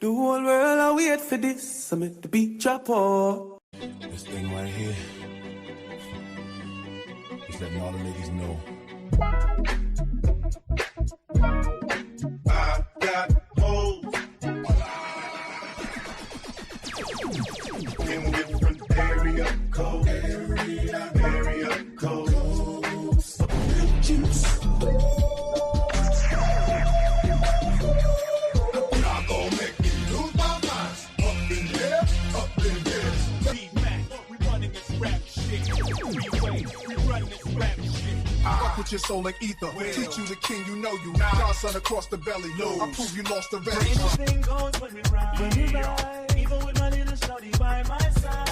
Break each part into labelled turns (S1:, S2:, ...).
S1: The whole world I wait for this. I make the beat drop off.
S2: This thing right here is letting all the niggas know. I got hoes in different area codes. Area codes. Juice. I'm gonna make you lose my mind. Up in there, up in there.
S3: D-Mac, we running this rap shit. Freeway, we running this rap shit.
S4: I put your soul in ether. Teach you the king, you know you. Godson across the belly. I prove you lost the race.
S3: Anything goes when we ride. Even with my little shorty by my side.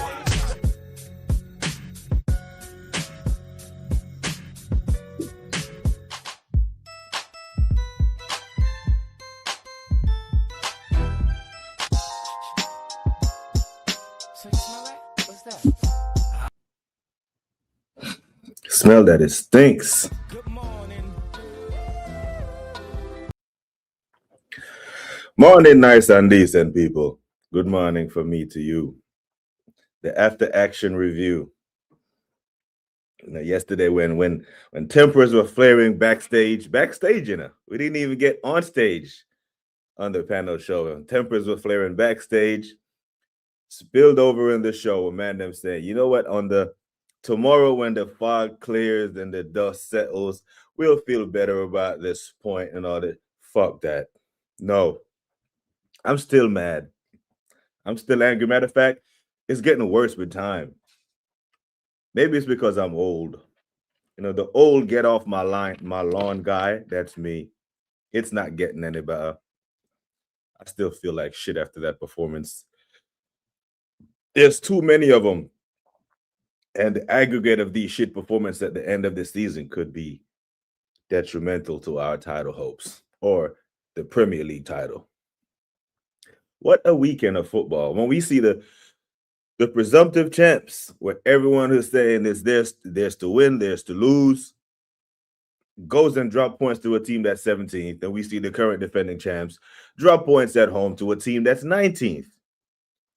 S5: So you smell that? What's that?
S6: Smell that, it stinks.
S3: Good morning.
S6: Morning, nice and decent people. Good morning from me to you. The after action review. You know, yesterday when tempers were flaring backstage, you know, we didn't even get on stage on the panel show. Tempers were flaring backstage, spilled over in the show. A man them saying, you know what, on the tomorrow when the fog clears and the dust settles, we'll feel better about this point and all that. Fuck that. No. I'm still mad. I'm still angry. Matter of fact, it's getting worse with time. Maybe it's because I'm old. You know, the old get off my lawn guy, that's me. It's not getting any better. I still feel like shit after that performance. There's too many of them. And the aggregate of these shit performances at the end of the season could be detrimental to our title hopes or the Premier League title. What a weekend of football. When we see the presumptive champs, where everyone who's saying is there's to win, there's to lose, goes and drop points to a team that's 17th, and we see the current defending champs drop points at home to a team that's 19th.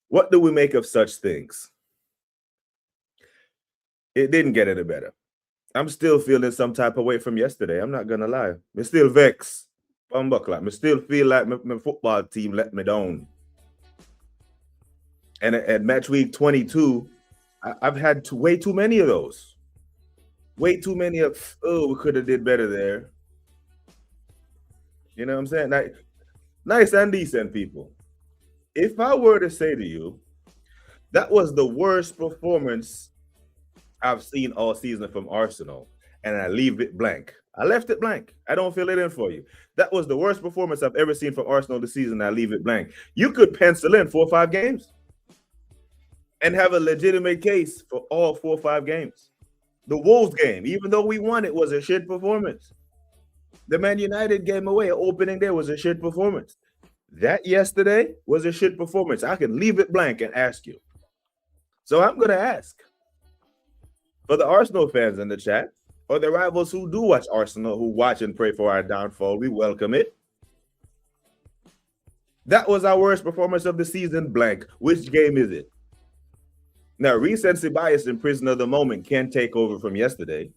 S6: What do we make of such things? It didn't get any better. I'm still feeling some type of way from yesterday. I'm not gonna lie. I'm still vexed. I still feel like my football team let me down. And at match week 22, I've had way too many of those. Way too many of, oh, we could have did better there. You know what I'm saying? Like, nice and decent people. If I were to say to you, that was the worst performance I've seen all season from Arsenal, and I leave it blank. I left it blank. I don't fill it in for you. That was the worst performance I've ever seen from Arsenal this season. I leave it blank. You could pencil in 4 or 5 games and have a legitimate case for all 4 or 5 games. The Wolves game, even though we won, it was a shit performance. The Man United game away, opening day, was a shit performance. That yesterday was a shit performance. I can leave it blank and ask you. So I'm going to ask. For the Arsenal fans in the chat, or the rivals who do watch Arsenal, who watch and pray for our downfall, we welcome it. That was our worst performance of the season, blank. Which game is it? Now, recency bias and prison of the moment can take over from yesterday.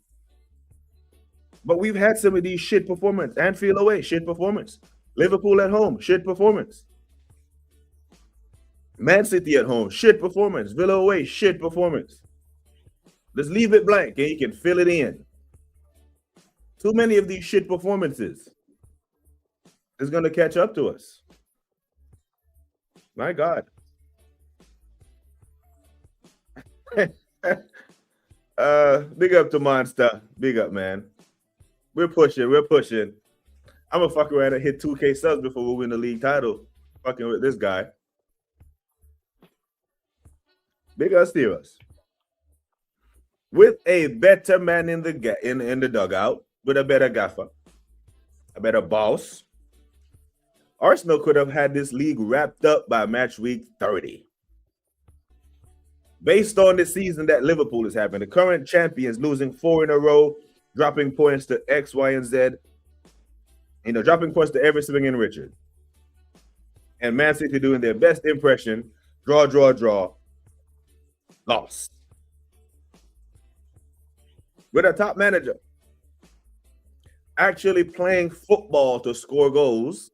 S6: But we've had some of these shit performance. Anfield away, shit performance. Liverpool at home, shit performance. Man City at home, shit performance. Villa away, shit performance. Let's leave it blank and you can fill it in. Too many of these shit performances is going to catch up to us. My God. Big up to Monster. Big up, man. We're pushing. I'm going to fuck around and hit 2K subs before we win the league title. Fucking with this guy. Big up Steelers. With a better man in the dugout, with a better gaffer, a better boss, Arsenal could have had this league wrapped up by match week 30. Based on the season that Liverpool is having, the current champions losing 4 in a row, dropping points to X, Y, and Z, dropping points to every swinging Richard. And Man City doing their best impression, draw, lost. With a top manager actually playing football to score goals,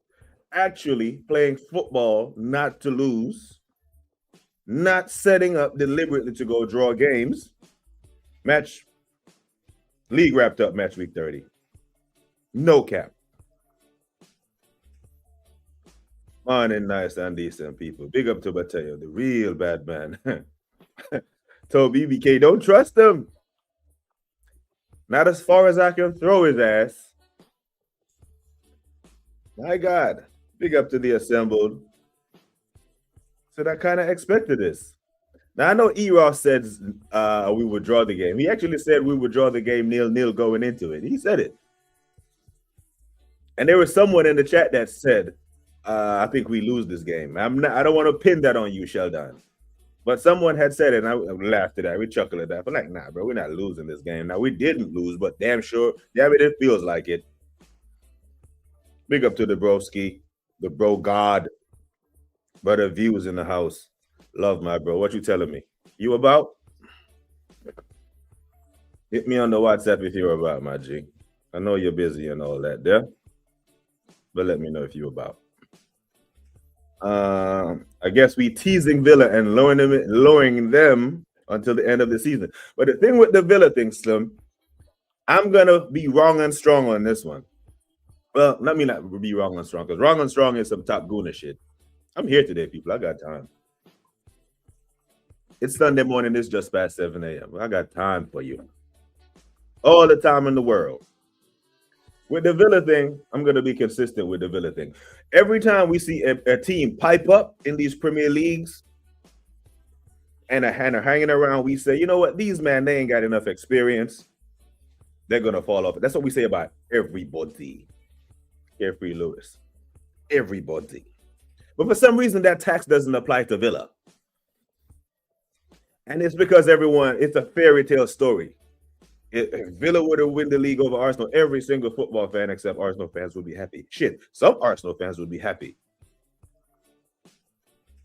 S6: actually playing football not to lose, not setting up deliberately to go draw games. League wrapped up match week 30. No cap. Morning, nice and decent people. Big up to Bateo, the real bad man. Told BBK, don't trust him. Not as far as I can throw his ass. My God. Big up to the assembled. So I kind of expected this. Now, I know E-Ross said we would draw the game. He actually said we would draw the game 0-0 going into it. He said it. And there was someone in the chat that said, I think we lose this game. I don't want to pin that on you, Sheldon. But someone had said it, and I laughed at that. We chuckled at that. But like, nah, bro, we're not losing this game. Now, we didn't lose, but damn it feels like it. Big up to the broski, the bro god. Brother Views in the house. Love my bro. What you telling me? You about? Hit me on the WhatsApp if you're about, my G. I know you're busy and all that there. But let me know if you're about. I guess we teasing Villa and lowering them until the end of the season. But the thing with the Villa thing, Slim, I'm gonna be wrong and strong on this one. Well, let me not be wrong and strong, because wrong and strong is some top Gooner shit. I'm here today, people. I got time. It's Sunday morning. It's just past 7 a.m. I got time for you. All the time in the world. With the Villa thing, I'm going to be consistent with the Villa thing. Every time we see a team pipe up in these Premier Leagues and are hanging around, we say, you know what? These men, they ain't got enough experience. They're going to fall off. That's what we say about everybody. Carefree Lewis. Everybody. But for some reason, that tax doesn't apply to Villa. And it's because it's a fairy tale story. If Villa were to win the league over Arsenal, every single football fan except Arsenal fans would be happy. Shit, some Arsenal fans would be happy.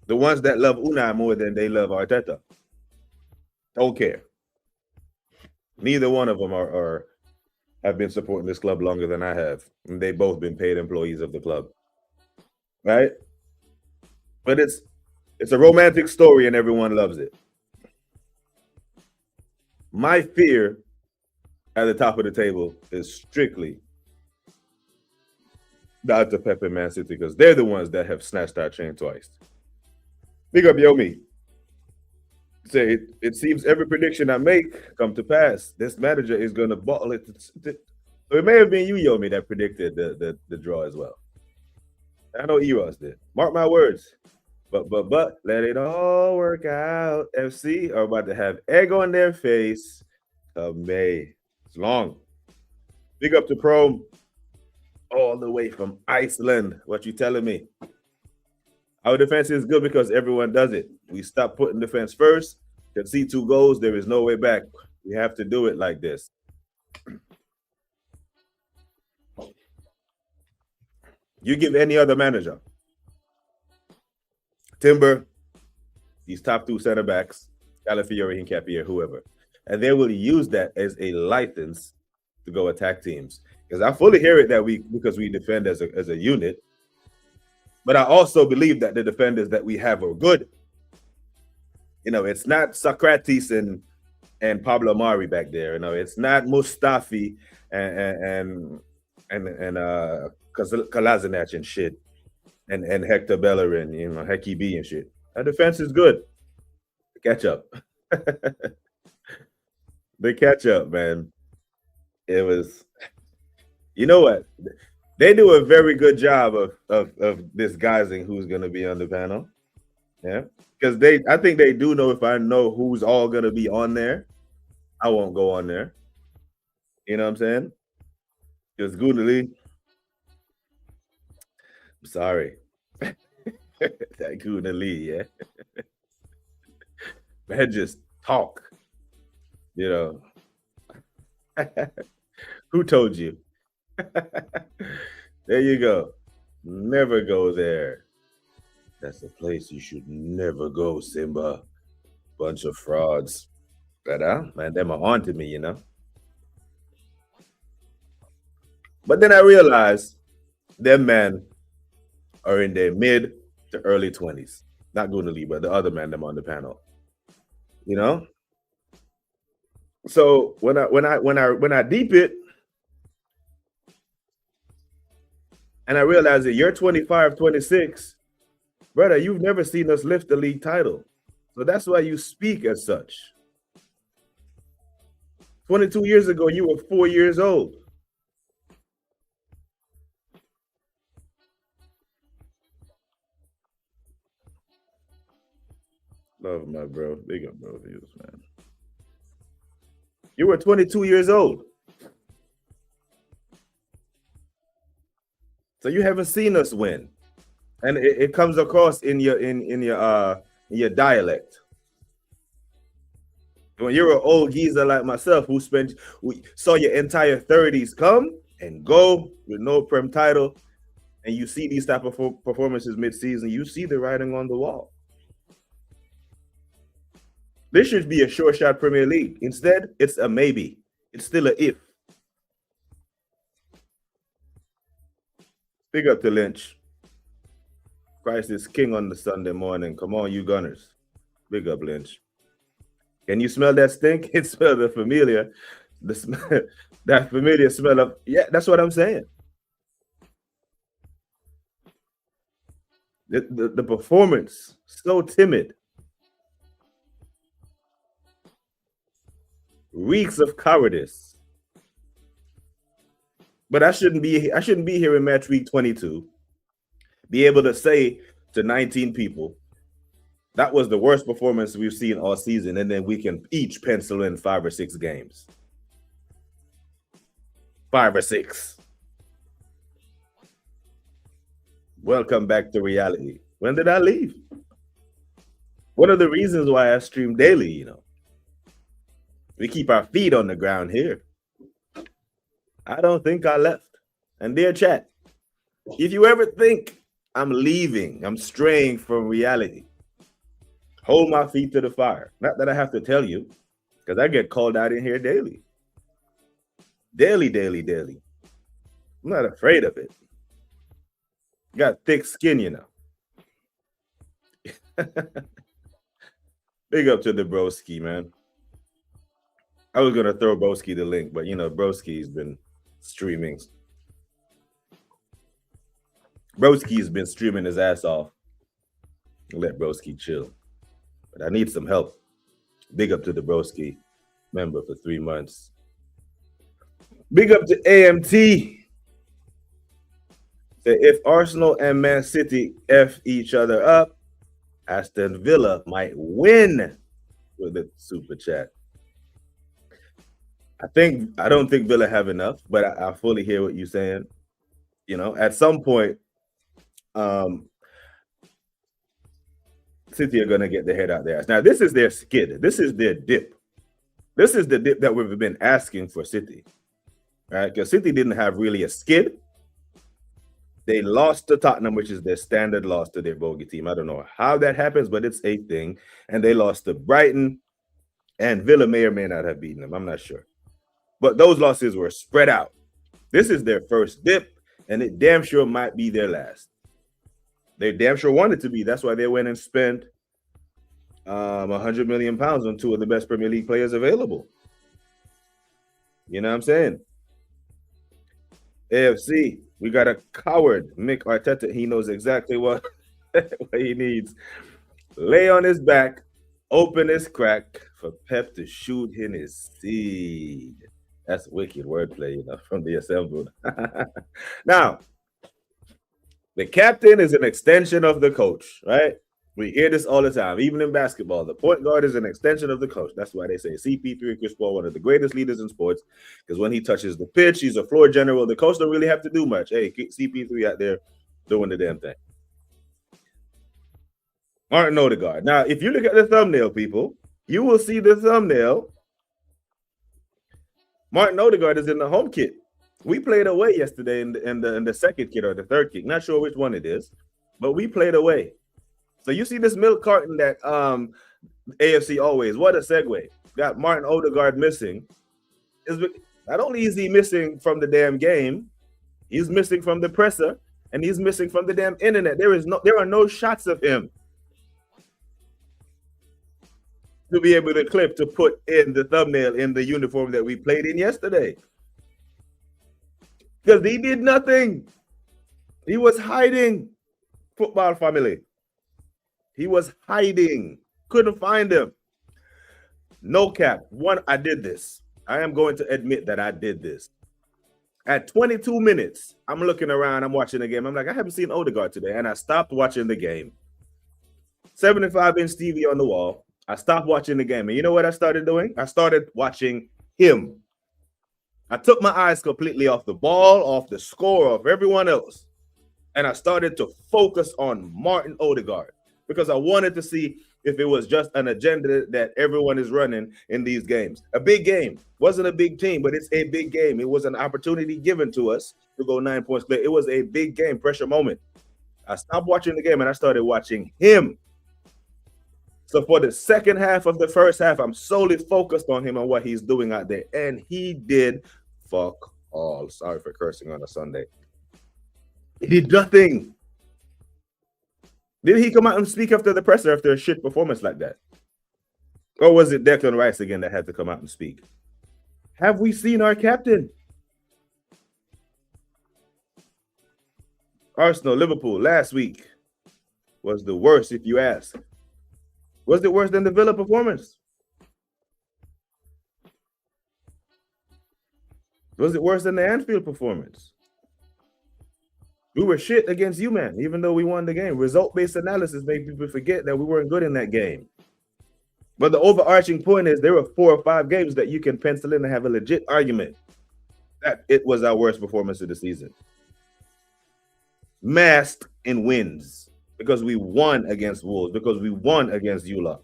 S6: The ones that love Unai more than they love Arteta don't care. Neither one of them have been supporting this club longer than I have. And they've both been paid employees of the club. Right? But it's a romantic story and everyone loves it. My fear at the top of the table is strictly Dr. Pep and Man City, because they're the ones that have snatched our chain twice. Big up, Yomi. Say it seems every prediction I make come to pass. This manager is going to bottle it. It may have been you, Yomi, that predicted the draw as well. I know Eros did. Mark my words. But let it all work out. FC are about to have egg on their face. May. It's long. Big up to Chrome. All the way from Iceland. What you telling me? Our defense is good because everyone does it. We stop putting defense first. Can see 2 goals. There is no way back. We have to do it like this. You give any other manager, Timber, these top 2 center backs, Calafiori, Hincapié, whoever, and they will use that as a license to go attack teams. Because I fully hear it because we defend as a unit, but I also believe that the defenders that we have are good. You know, it's not Socrates and Pablo Mari back there. You know, it's not Mustafi and Kolasinac and shit, and Hector Bellerin, you know, Hecky B and shit. Our defense is good. Catch up. The catch up, man. It was, you know what? They do a very good job of disguising who's going to be on the panel. Yeah. Because I think they do know, if I know who's all going to be on there, I won't go on there. You know what I'm saying? Because Goodley, I'm sorry. That Goodley, yeah. Man, just talk. You know. Who told you? There you go. Never go there. That's a place you should never go, Simba. Bunch of frauds. But man, them are haunting me, you know. But then I realized them men are in their mid to early 20s. Not Gunali, but the other man them on the panel. You know? So when I deep it, and I realize that you're 25, 26, brother, you've never seen us lift the league title. So that's why you speak as such. 22 years ago, you were 4 years old. Love my bro. Big up, bro, views, man. You were 22 years old. So you haven't seen us win. And it comes across in your dialect. When you're an old geezer like myself who saw your entire 30s come and go with no Prem title, and you see these type of performances mid-season, you see the writing on the wall. This should be a sure shot Premier League. Instead, it's a maybe. It's still a if. Big up to Lynch. Christ is king on the Sunday morning. Come on, you Gunners. Big up, Lynch. Can you smell that stink? It smells the familiar. That familiar smell of, yeah, that's what I'm saying. The performance, so timid. Reeks of cowardice. But I shouldn't be here in match week 22. Be able to say to 19 people, that was the worst performance we've seen all season, and then we can each pencil in 5 or 6 games. 5 or 6. Welcome back to reality. When did I leave? One of the reasons why I stream daily, you know. We keep our feet on the ground here. I don't think I left. And dear chat, if you ever think I'm leaving, I'm straying from reality, hold my feet to the fire. Not that I have to tell you, because I get called out in here daily. Daily. I'm not afraid of it. Got thick skin, you know. Big up to the broski, man. I was gonna throw Broski the link, but you know, Broski's been streaming. Broski's been streaming his ass off. Let Broski chill. But I need some help. Big up to the Broski member for 3 months. Big up to AMT. Say if Arsenal and Man City F each other up, Aston Villa might win with the super chat. I don't think Villa have enough, but I fully hear what you're saying. You know, at some point, City are going to get their head out their ass. Now, this is their skid. This is their dip. This is the dip that we've been asking for City, right? Because City didn't have really a skid. They lost to Tottenham, which is their standard loss to their bogey team. I don't know how that happens, but it's a thing. And they lost to Brighton, and Villa may or may not have beaten them. I'm not sure. But those losses were spread out. This is their first dip, and it damn sure might be their last. They damn sure wanted to be. That's why they went and spent £100 million on 2 of the best Premier League players available. You know what I'm saying? AFC, we got a coward, Mick Arteta. He knows exactly what he needs. Lay on his back, open his crack for Pep to shoot in his seed. That's wicked wordplay, you know, from the assembled. Now, the captain is an extension of the coach, right? We hear this all the time, even in basketball. The point guard is an extension of the coach. That's why they say CP3, Chris Paul, one of the greatest leaders in sports, because when he touches the pitch, he's a floor general. The coach don't really have to do much. Hey, CP3 out there doing the damn thing. Martin Odegaard. Now, if you look at the thumbnail, people, you will see the thumbnail. Martin Odegaard is in the home kit. We played away yesterday in the second kit or the third kit. Not sure which one it is, but we played away. So you see this milk carton that AFC always. What a segue. Got Martin Odegaard missing. Not only is he missing from the damn game, he's missing from the presser, and he's missing from the damn internet. There are no shots of him to be able to clip to put in the thumbnail in the uniform that we played in yesterday. Because he did nothing. He was hiding. Football family. He was hiding. Couldn't find him. No cap. I did this. I am going to admit that I did this. At 22 minutes, I'm looking around. I'm watching the game. I'm like, I haven't seen Odegaard today. And I stopped watching the game. 75-inch TV on the wall. I stopped watching the game. And you know what I started doing? I started watching him. I took my eyes completely off the ball, off the score, off everyone else. And I started to focus on Martin Odegaard because I wanted to see if it was just an agenda that everyone is running in these games. A big game. Wasn't a big team, but it's a big game. It was an opportunity given to us to go 9 points clear. It was a big game, pressure moment. I stopped watching the game and I started watching him. So for the second half of the first half, I'm solely focused on him and what he's doing out there. And he did fuck all. Sorry for cursing on a Sunday. He did nothing. Did he come out and speak after the presser after a shit performance like that? Or was it Declan Rice again that had to come out and speak? Have we seen our captain? Arsenal, Liverpool last week was the worst, if you ask. Was it worse than the Villa performance? Was it worse than the Anfield performance? We were shit against you, man, even though we won the game. Result-based analysis made people forget that we weren't good in that game. But the overarching point is there were 4 or 5 games that you can pencil in and have a legit argument that it was our worst performance of the season. Masked in wins because we won against Wolves, because we won against Eula,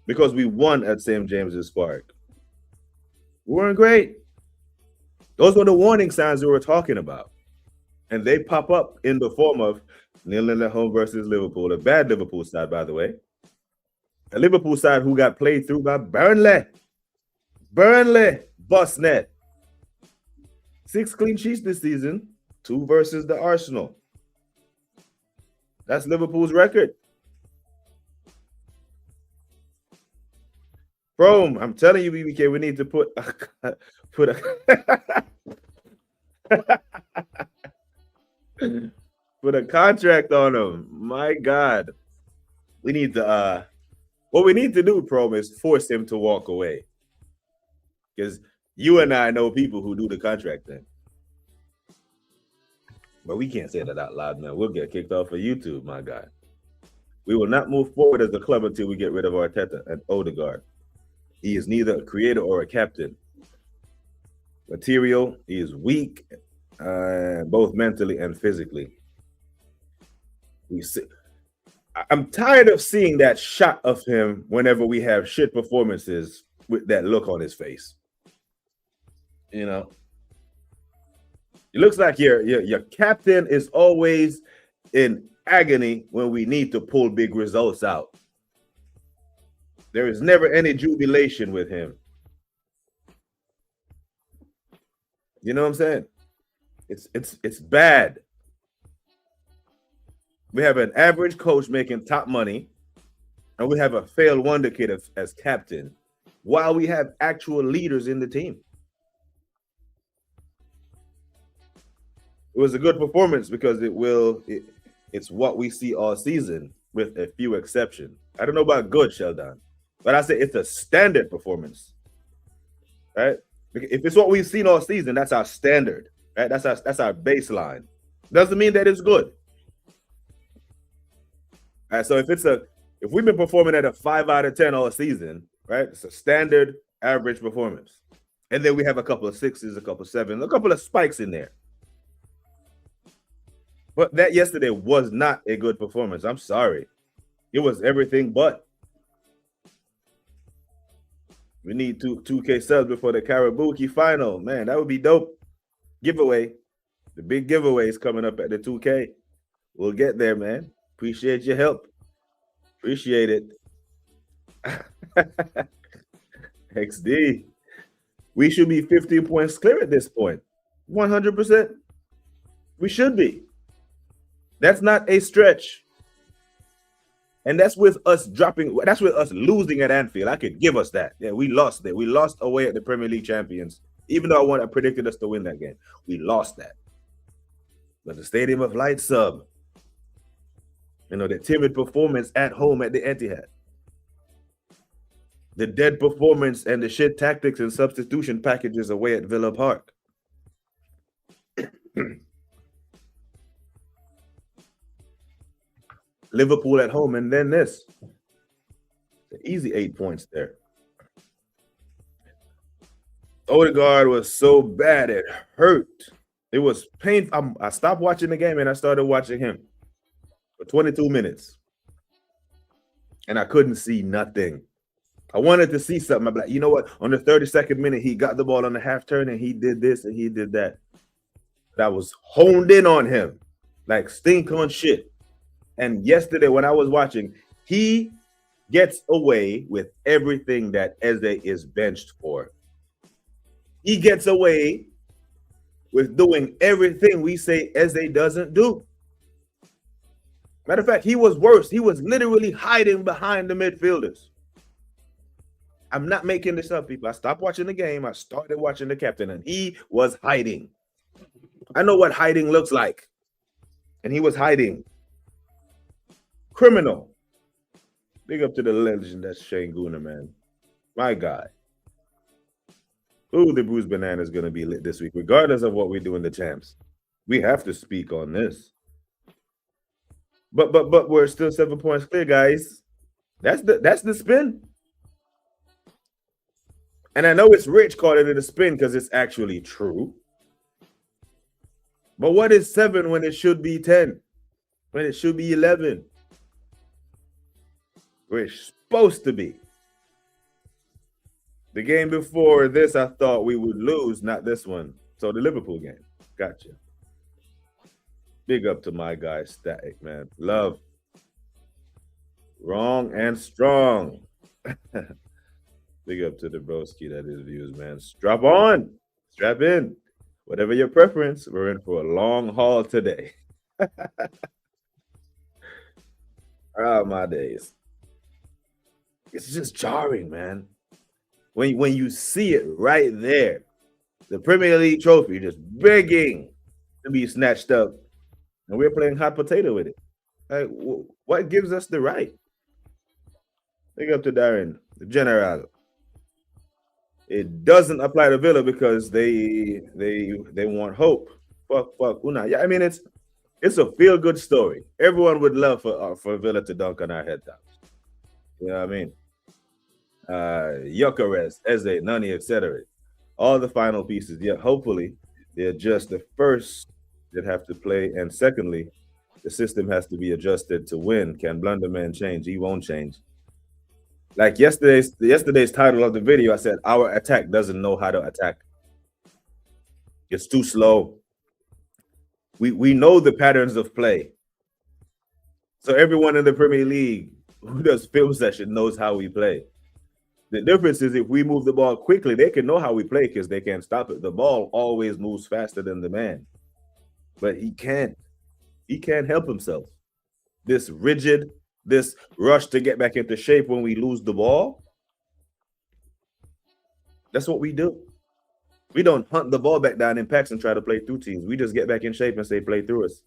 S6: because we won at St. James's Park. We weren't great. Those were the warning signs we were talking about. And they pop up in the form of nil-nil at home versus Liverpool. A bad Liverpool side, by the way. A Liverpool side who got played through by Burnley. Burnley, bust net. 6 clean sheets this season. 2 versus the Arsenal. That's Liverpool's record. Bro, I'm telling you, BBK, we need to put a contract on him. My God. We need to what we need to do, Prom, is force him to walk away. Because you and I know people who do the contract thing. But we can't say that out loud, man. We'll get kicked off of YouTube, my guy. We will not move forward as a club until we get rid of Arteta and Odegaard. He is neither a creator or a captain. Material, he is weak, both mentally and physically. I'm tired of seeing that shot of him whenever we have shit performances with that look on his face. You know, it looks like your captain is always in agony when we need to pull big results out. There is never any jubilation with him. You know what I'm saying? It's bad. We have an average coach making top money, and we have a failed wonder kid as captain, while we have actual leaders in the team. It was a good performance because it's what we see all season with a few exceptions. I don't know about good, Sheldon, but I say it's a standard performance, right? If it's what we've seen all season, that's our standard, right? That's our baseline. Doesn't mean that it's good. All right, so if we've been performing at a 5 out of 10 all season, right? It's a standard average performance. And then we have a couple of 6s, a couple of 7s, a couple of spikes in there. But that yesterday was not a good performance. I'm sorry. It was everything but. We need 2K subs before the Karabuki final. Man, that would be dope. Giveaway. The big giveaway is coming up at the 2K. We'll get there, man. Appreciate your help. Appreciate it. XD. We should be 15 points clear at this point. 100%. We should be. That's not a stretch. And that's with us dropping, that's with us losing at Anfield. I could give us that. Yeah, we lost there. We lost away at the Premier League champions. Even though I predicted us to win that game. We lost that. But the Stadium of Light sub, the timid performance at home at the Etihad, the dead performance and the shit tactics and substitution packages away at Villa Park. Liverpool at home, and then this. It's an easy 8 points there. Odegaard was so bad it hurt. It was painful. I stopped watching the game and I started watching him for 22 minutes. And I couldn't see nothing. I wanted to see something. I'm like, you know what? On the 32nd minute, he got the ball on the half turn and he did this and he did that. But I was honed in on him like stink on shit. And yesterday when I was watching, he gets away with everything that Eze is benched for. He gets away with doing everything we say Eze doesn't do. Matter of fact, he was worse. He was literally hiding behind the midfielders. I'm not making this up, people. I stopped watching the game. I started watching the captain, and he was hiding. I know what hiding looks like. And he was hiding. Criminal. Big up to the legend, that's Shane Gooner, man. My guy. Ooh, the Bruised Banana is going to be lit this week, regardless of what we do in the champs. We have to speak on this. But we're still 7 points clear, guys. That's the spin. And I know it's Rich calling it a spin because it's actually true. But what is 7 when it should be 10? When it should be 11? Where it's supposed to be. The game before this, I thought we would lose, not this one. So the Liverpool game. Gotcha. Big up to my guy, Static, man. Love. Wrong and strong. Big up to the broski that is views, man. Strap on. Strap in. Whatever your preference, we're in for a long haul today. Oh, my days. It's just jarring, man. When you see it right there, the Premier League trophy just begging to be snatched up, and we're playing hot potato with it. Like, what gives us the right? Big up to Darren, the General. It doesn't apply to Villa because they want hope. Fuck Una. Yeah, I mean it's a feel good story. Everyone would love for Villa to dunk on our head tops. You know what I mean? Gyökeres, Eze, Nani, etc. All the final pieces. Yeah, hopefully they're just the first that have to play, and secondly, the system has to be adjusted to win. Can Blunderman change? He won't change. Like yesterday's title of the video, I said our attack doesn't know how to attack. It's too slow. We know the patterns of play. So everyone in the Premier League who does film session knows how we play. The difference is if we move the ball quickly, they can know how we play because they can't stop it. The ball always moves faster than the man. But he can't. He can't help himself. This rigid, this rush to get back into shape when we lose the ball. That's what we do. We don't hunt the ball back down in packs and try to play through teams. We just get back in shape and say play through us.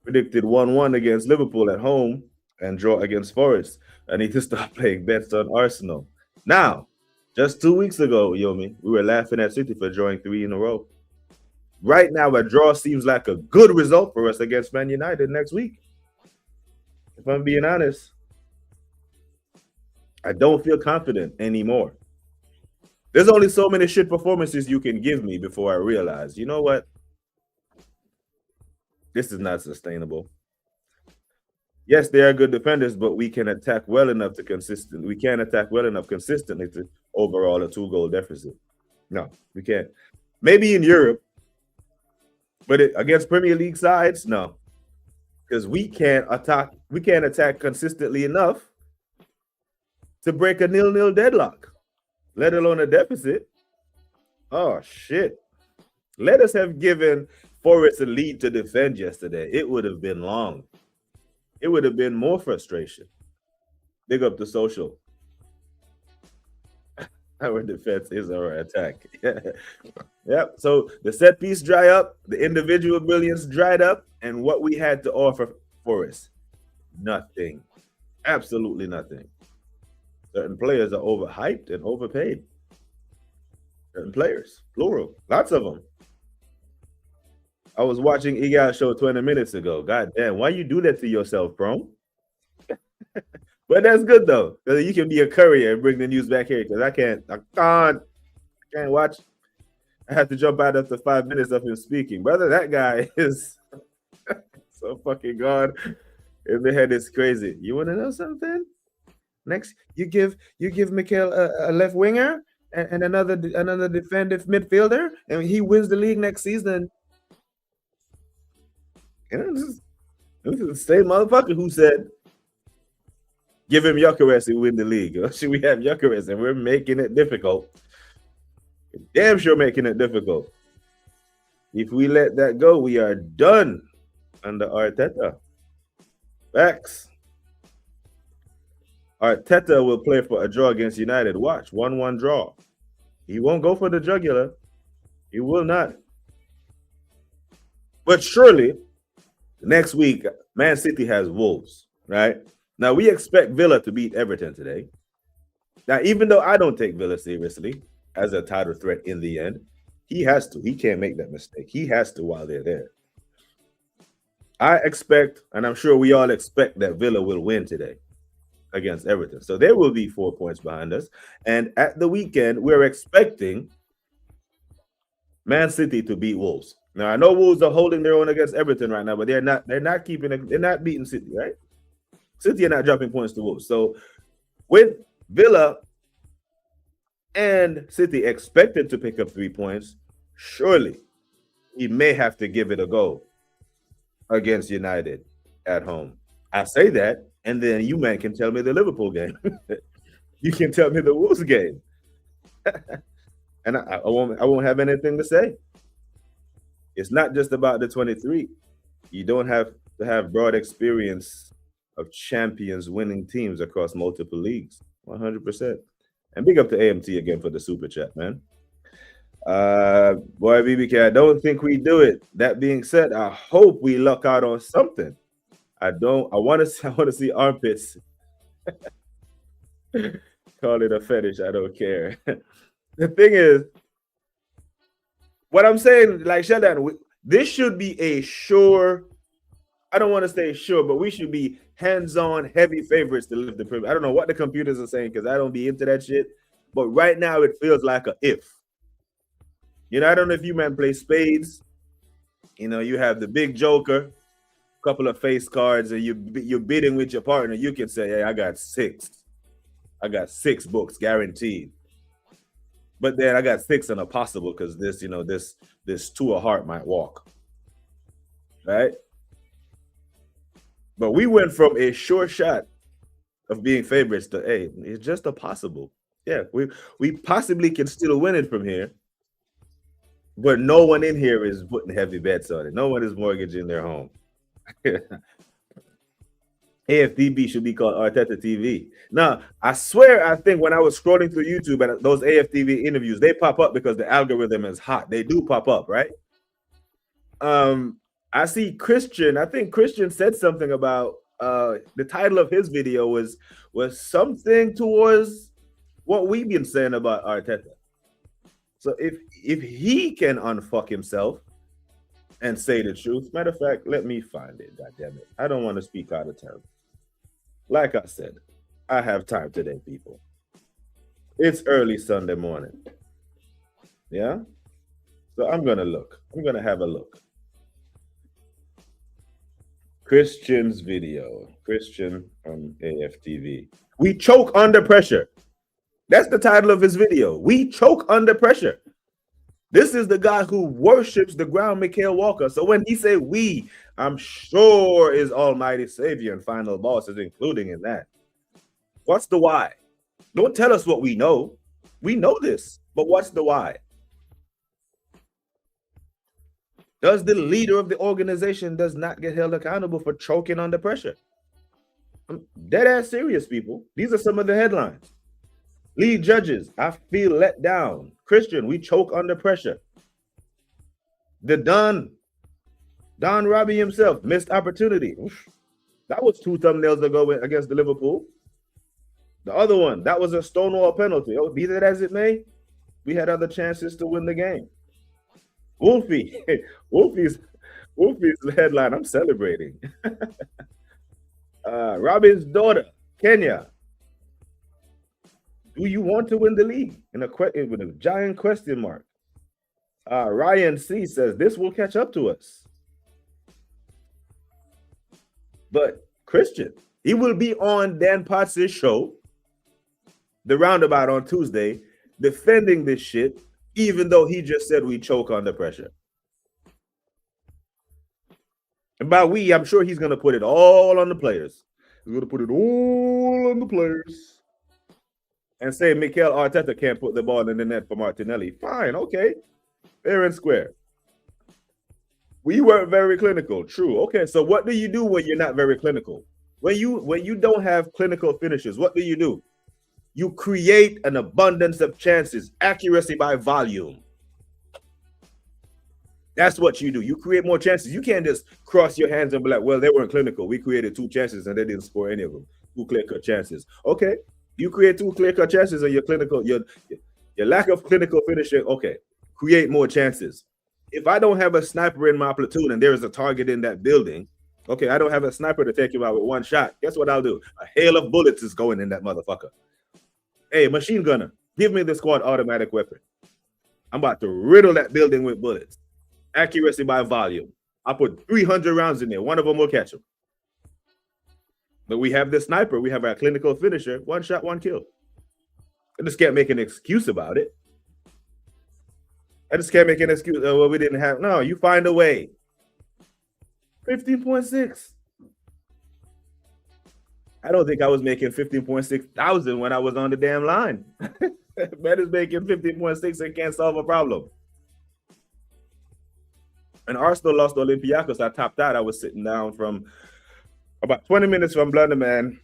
S6: Predicted 1-1 against Liverpool at home and draw against Forest. I need to start playing bets on Arsenal. Now, just 2 weeks ago, Yomi, we were laughing at City for drawing 3 in a row. Right now, a draw seems like a good result for us against Man United next week. If I'm being honest, I don't feel confident anymore. There's only so many shit performances you can give me before I realize, you know what? This is not sustainable. Yes, they are good defenders, but we can attack well enough to consistently. We can't attack well enough consistently to overall a 2-goal deficit. No, we can't. Maybe in Europe, but against Premier League sides, no. because we can't attack consistently enough to break a 0-0 deadlock, let alone a deficit. Oh shit. Let us have given Forrest a lead to defend yesterday. It would have been long. It would have been more frustration. Big up the social. Our defense is our attack. Yep. So the set piece dry up, the individual brilliance dried up, and what we had to offer Forrest, nothing. Absolutely nothing. Certain players are overhyped and overpaid. Certain players, plural, lots of them. I was watching Egal show 20 minutes ago. God damn, why you do that to yourself, bro? But that's good though, because you can be a courier and bring the news back here. Because I can't watch. I have to jump out after 5 minutes of him speaking. Brother, that guy is so fucking gone in the head. It's crazy. You want to know something? Next, you give Mikel a left winger and another defensive midfielder, and he wins the league next season. You know, this is the same motherfucker who said, give him Gyökeres and win the league. Should we have Gyökeres? And we're making it difficult. Damn sure making it difficult. If we let that go, we are done under Arteta. Facts. Arteta will play for a draw against United. Watch, 1-1 draw. He won't go for the jugular. He will not. But surely, next week, Man City has Wolves, right? Now, we expect Villa to beat Everton today. Now, even though I don't take Villa seriously as a title threat in the end, he has to. He can't make that mistake. He has to while they're there. I expect, and I'm sure we all expect, that Villa will win today against Everton. So there will be 4 points behind us. And at the weekend, we're expecting Man City to beat Wolves. Now, I know Wolves are holding their own against Everton right now, but they're not beating City, right? City are not dropping points to Wolves. So with Villa and City expected to pick up 3 points, surely he may have to give it a go against United at home. I say that, and then you man can tell me the Liverpool game. You can tell me the Wolves game. And I won't have anything to say. It's not just about the 23. You don't have to have broad experience of champions winning teams across multiple leagues. 100%. And big up to AMT again for the super chat, man. Boy, BBK, I don't think we do it. That being said, I hope we luck out on something. I want to see armpits. Call it a fetish. I don't care. The thing is, what I'm saying, like Sheldon, this should be a sure. I don't want to say sure, but we should be hands-on, heavy favorites to lift the Premier. I don't know what the computers are saying because I don't be into that shit. But right now, it feels like a if. You know, I don't know if you man play spades. You know, you have the big joker, couple of face cards, and you're bidding with your partner. You can say, "Hey, I got 6. I got 6 books guaranteed." But then I got 6 on a possible because this 2 of heart might walk, right? But we went from a sure shot of being favorites to, hey, it's just a possible. Yeah, we possibly can still win it from here. But no one in here is putting heavy bets on it. No one is mortgaging their home. AFTV should be called Arteta TV. Now, I swear, I think when I was scrolling through YouTube and those AFTV interviews, they pop up because the algorithm is hot. They do pop up, right? I see Christian. I think Christian said something about the title of his video was something towards what we've been saying about Arteta. So if he can unfuck himself and say the truth, matter of fact, let me find it. God damn it, I don't want to speak out of turn. Like I said, I have time today, people. It's early Sunday morning. Yeah, so I'm gonna look. I'm gonna have a look. Christian's video. Christian on AFTV. We choke under pressure. That's the title of his video. We choke under pressure. This is the guy who worships the ground, Mikhail Walker. So when he say we, I'm sure is Almighty Savior and final boss is including in that. What's the why? Don't tell us what we know. We know this, but what's the why? Does the leader of the organization does not get held accountable for choking under pressure? I'm dead ass serious, people. These are some of the headlines. Lead judges, I feel let down. Christian, we choke under pressure. The Don Robbie himself, missed opportunity. Oof. That was 2 thumbnails ago against the Liverpool. The other one, that was a Stonewall penalty. Oh, be that as it may, we had other chances to win the game. Wolfie's headline, I'm celebrating. Robin's daughter, Kenya. Do you want to win the league? With a giant question mark. Ryan C says this will catch up to us. But Christian, he will be on Dan Potts' show, The Roundabout, on Tuesday, defending this shit, even though he just said we choke under pressure. And by we, I'm sure he's going to put it all on the players. He's going to put it all on the players. And say Mikel Arteta can't put the ball in the net for Martinelli. Fine, okay. Fair and square. We weren't very clinical. True. Okay, so what do you do when you're not very clinical? When you don't have clinical finishes, what do? You create an abundance of chances, accuracy by volume. That's what you do. You create more chances. You can't just cross your hands and be like, well, they weren't clinical. We created 2 chances and they didn't score any of them. 2 clear-cut chances. Okay. You create 2 clear-cut chances and your lack of clinical finishing, okay. Create more chances. If I don't have a sniper in my platoon and there is a target in that building, okay, I don't have a sniper to take you out with 1 shot. Guess what I'll do? A hail of bullets is going in that motherfucker. Hey, machine gunner, give me the squad automatic weapon. I'm about to riddle that building with bullets. Accuracy by volume. I put 300 rounds in there. One of them will catch him. But we have the sniper. We have our clinical finisher. 1 shot, 1 kill. I just can't make an excuse about it. I just can't make an excuse. Oh, well, we didn't have. No, you find a way. 15.6. I don't think I was making 15.6 thousand when I was on the damn line. Man is making 15.6 and can't solve a problem. And Arsenal lost to Olympiacos. I topped out. I was sitting down from about 20 minutes from Blunderman.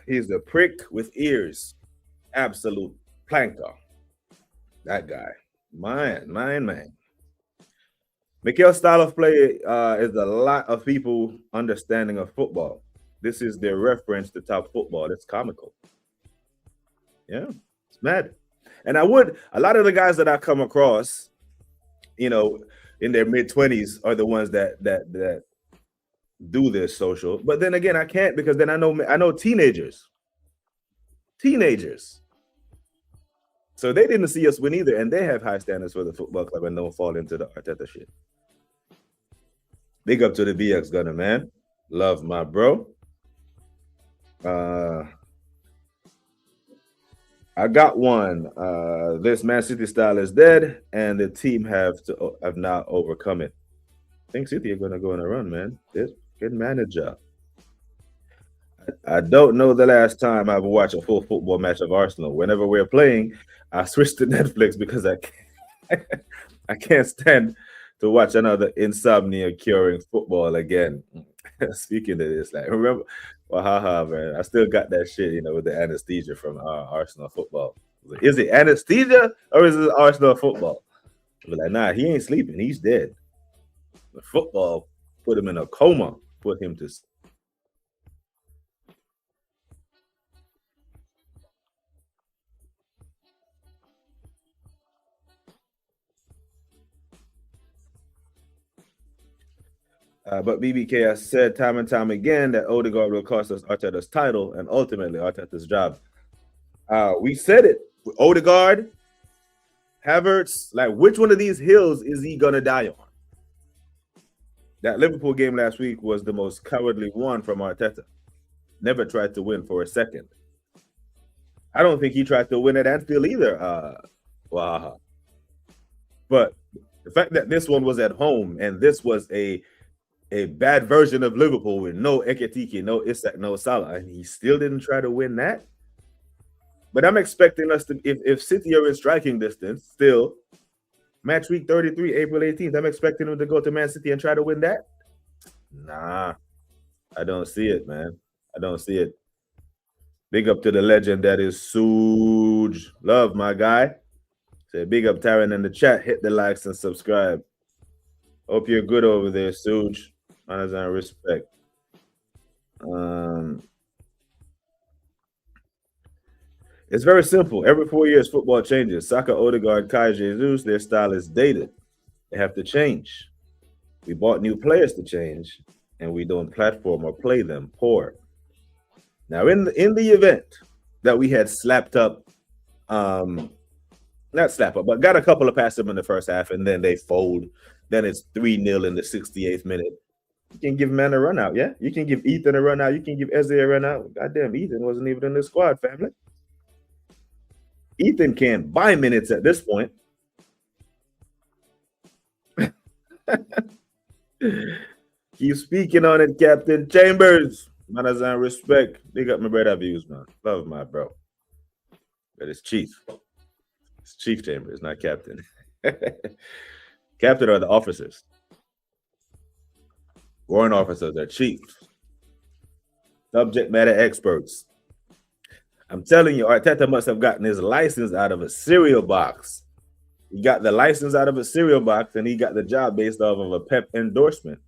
S6: He's a prick with ears. Absolute planker. That guy. Man. Mikel's style of play is a lot of people understanding of football. This is their reference to top football. It's comical. Yeah, it's mad. And a lot of the guys that I come across, in their mid-20s are the ones that do this social. But then again, I can't, because then I know teenagers. So they didn't see us win either, and they have high standards for the football club and don't fall into the Arteta shit. Big up to the BX Gunner, man. Love my bro. I got one. This Man City style is dead, and the team have not overcome it. I think City are going to go on a run, man. This good manager. I don't know the last time I've watched a full football match of Arsenal. Whenever we're playing, I switch to Netflix because I can't stand to watch another insomnia curing football again. Speaking of this, like, remember, man, I still got that shit, with the anesthesia from Arsenal football. Is it anesthesia or is it Arsenal football? But like, nah, he ain't sleeping. He's dead. The football put him in a coma, put him to sleep. But BBK has said time and time again that Odegaard will cost us Arteta's title and ultimately Arteta's job. We said it. Odegaard, Havertz, like, which one of these hills is he going to die on? That Liverpool game last week was the most cowardly one from Arteta. Never tried to win for a second. I don't think he tried to win at Anfield either. But the fact that this one was at home and this was a bad version of Liverpool with no Ekitike, no Isak, no Salah, and he still didn't try to win that. But I'm expecting us to, if City are in striking distance, still, match week 33, April 18th, I'm expecting them to go to Man City and try to win that. Nah, I don't see it, man. I don't see it. Big up to the legend that is Suge. Love, my guy. Say big up Taron in the chat. Hit the likes and subscribe. Hope you're good over there, Suge. Honors and respect. It's very simple. Every 4 years, football changes. Saka, Odegaard, Kai Jesus, their style is dated. They have to change. We bought new players to change, and we don't platform or play them. Poor. Now, in the event that we had slapped up, not slap up, but got a couple of passes in the first half, and then they fold. Then it's 3-0 in the 68th minute. You can give man a run out, yeah? You can give Ethan a run out. You can give Eze a run out. Goddamn, Ethan wasn't even in the squad, family. Ethan can't buy minutes at this point. Keep speaking on it, Captain Chambers. Manners and respect. Big up my brother views, man. Love my bro. But it's Chief. It's Chief Chambers, not Captain. Captain are the officers. Warrant officers are chiefs. Subject matter experts. I'm telling you, Arteta must have gotten his license out of a cereal box. He got the license out of a cereal box, and he got the job based off of a Pep endorsement.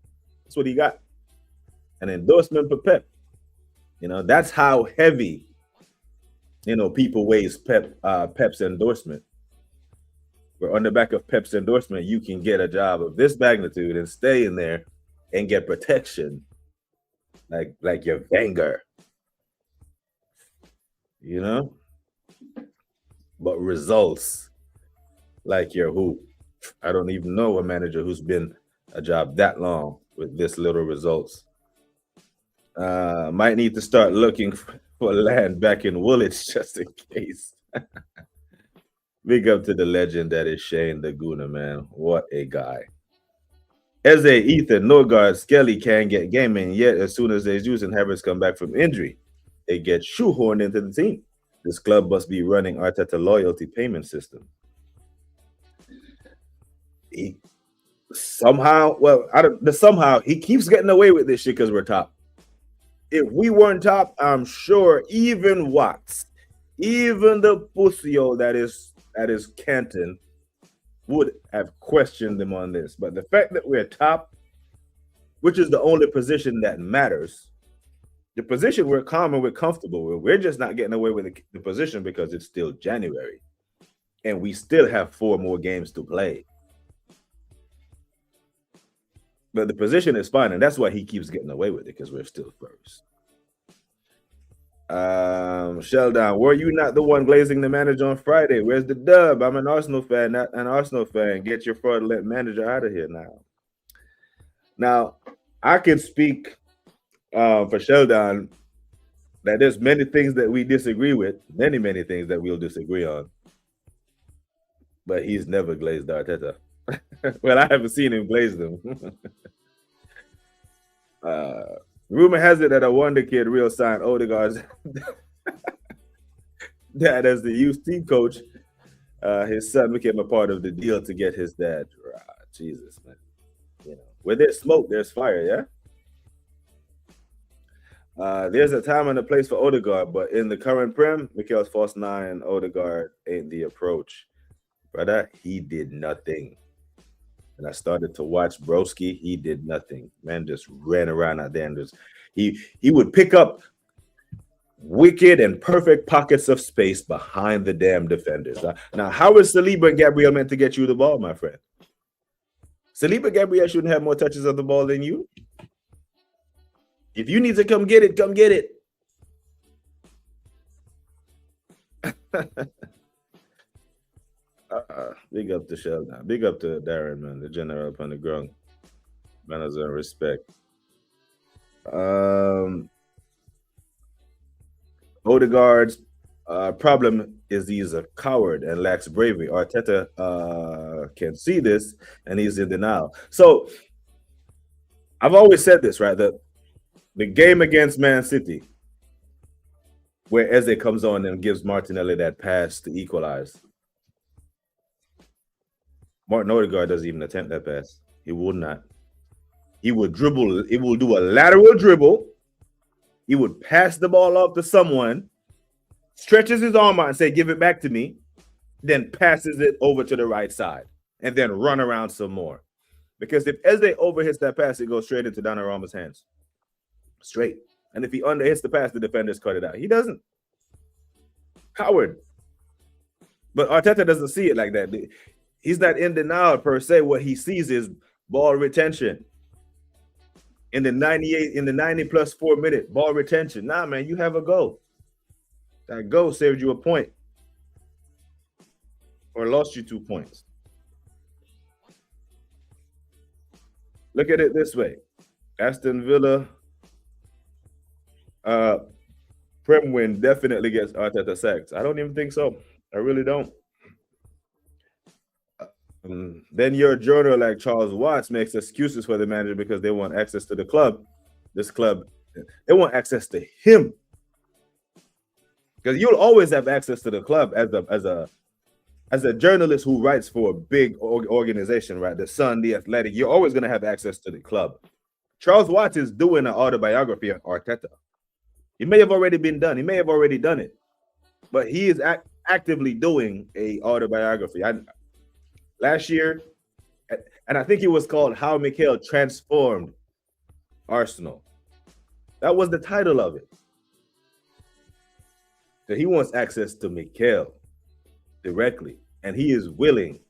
S6: That's what he got. An endorsement for Pep. You know, that's how heavy, people weighs Pep's endorsement. Where on the back of Pep's endorsement, you can get a job of this magnitude and stay in there and get protection, like your Wenger. But results like your who? I don't even know a manager who's been a job that long with this little results. Might need to start looking for land back in Woolwich just in case. Big up to the legend that is Shane Laguna, man. What a guy. Eze, Ethan, Norgard, Skelly can't get gaming yet. As soon as Jesus and Havertz come back from injury, they get shoehorned into the team. This club must be running Arteta loyalty payment system. Somehow he keeps getting away with this shit because we're top. If we weren't top, I'm sure even Watts, even the pussyo that is Canton, would have questioned them on this. But the fact that we're top, which is the only position that matters, the position we're calm and we're comfortable with, we're just not getting away with the position because it's still January. And we still have 4 more games to play. But the position is fine, and that's why he keeps getting away with it, because we're still first. Sheldon, were you not the one glazing the manager on Friday? Where's the dub? I'm an Arsenal fan, not an Arsenal fan. Get your fraudulent manager out of here now. Now, I can speak for Sheldon that there's many things that we disagree with, many things that we'll disagree on. But he's never glazed Arteta. Well, I haven't seen him glaze them. Rumor has it that a wonder kid real signed Odegaard's dad as the youth team coach. His son became a part of the deal to get his dad. Jesus, man. Where there's smoke, there's fire, yeah? There's a time and a place for Odegaard, but in the current Prem, Mikel's false 9, Odegaard ain't the approach. Brother, he did nothing. And I started to watch Broski. He did nothing. Man just ran around out there and he would pick up wicked and perfect pockets of space behind the damn defenders. Now, how is Saliba and Gabriel meant to get you the ball, my friend? Saliba and Gabriel shouldn't have more touches of the ball than you. If you need to come get it, come get it. Big up to Sheldon. Big up to Darren, man, the general up on the ground. Manners and respect. Odegaard's problem is he's a coward and lacks bravery. Arteta can see this, and he's in denial. So I've always said this, right? That the game against Man City, where Eze comes on and gives Martinelli that pass to equalize. Martin Odegaard doesn't even attempt that pass. He would not. He would dribble. He will do a lateral dribble. He would pass the ball off to someone, stretches his arm out and say, give it back to me, then passes it over to the right side and then run around some more. Because if Eze overhits that pass, it goes straight into Donnarumma's hands. Straight. And if he underhits the pass, the defenders cut it out. He doesn't. Coward. But Arteta doesn't see it like that. He's not in denial per se. What he sees is ball retention. In the 90 plus 4 minute ball retention. Nah, man, you have a goal. That goal saved you a point. Or lost you 2 points. Look at it this way. Aston Villa Prem win definitely gets Arteta sacked. I don't even think so. I really don't. Then your journal like Charles Watts makes excuses for the manager because they want access to the club. This club, they want access to him. Because you'll always have access to the club as a journalist who writes for a big organization, right? The Sun, The Athletic. You're always going to have access to the club. Charles Watts is doing an autobiography on Arteta. It may have already been done. He may have already done it. But he is actively doing a autobiography. Last year, and I think it was called How Mikel Transformed Arsenal. That was the title of it. So he wants access to Mikel directly, and he is willing,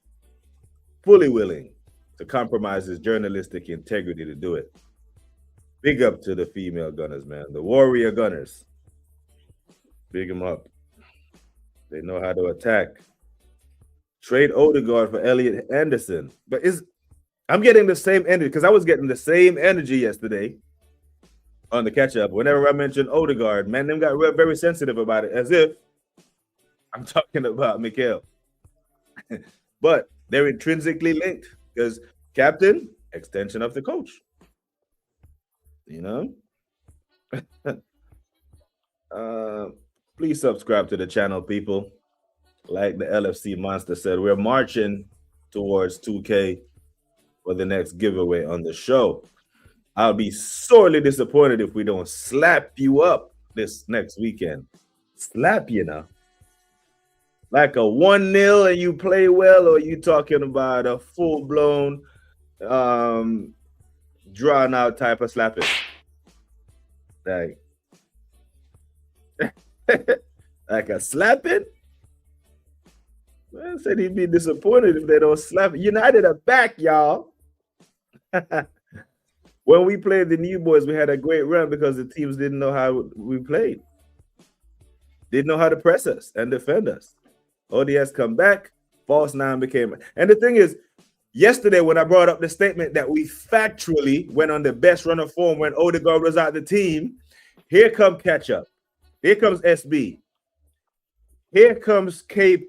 S6: fully willing, to compromise his journalistic integrity to do it. Big up to the female Gunners, man. The Warrior Gunners. Big them up. They know how to attack. Trade Odegaard for Elliot Anderson. But I'm getting the same energy because I was getting the same energy yesterday on the catch-up. Whenever I mentioned Odegaard, man, them got very sensitive about it, as if I'm talking about Mikel. But they're intrinsically linked because captain, extension of the coach. You know? Please subscribe to the channel, people. Like the LFC Monster said, we're marching towards 2K for the next giveaway on the show. I'll be sorely disappointed if we don't slap you up this next weekend. Slap you now. Like a 1-0 and you play well, or you talking about a full-blown drawn out type of slapping? Like, like a slapping? Man said he'd be disappointed if they don't slap. United are back, y'all. When we played the New Boys, we had a great run because the teams didn't know how we played. Didn't know how to press us and defend us. ODS come back, false nine became. And the thing is, yesterday when I brought up the statement that we factually went on the best run of form when Odegaard was out the team, here come catch up. Here comes SB. Here comes Cape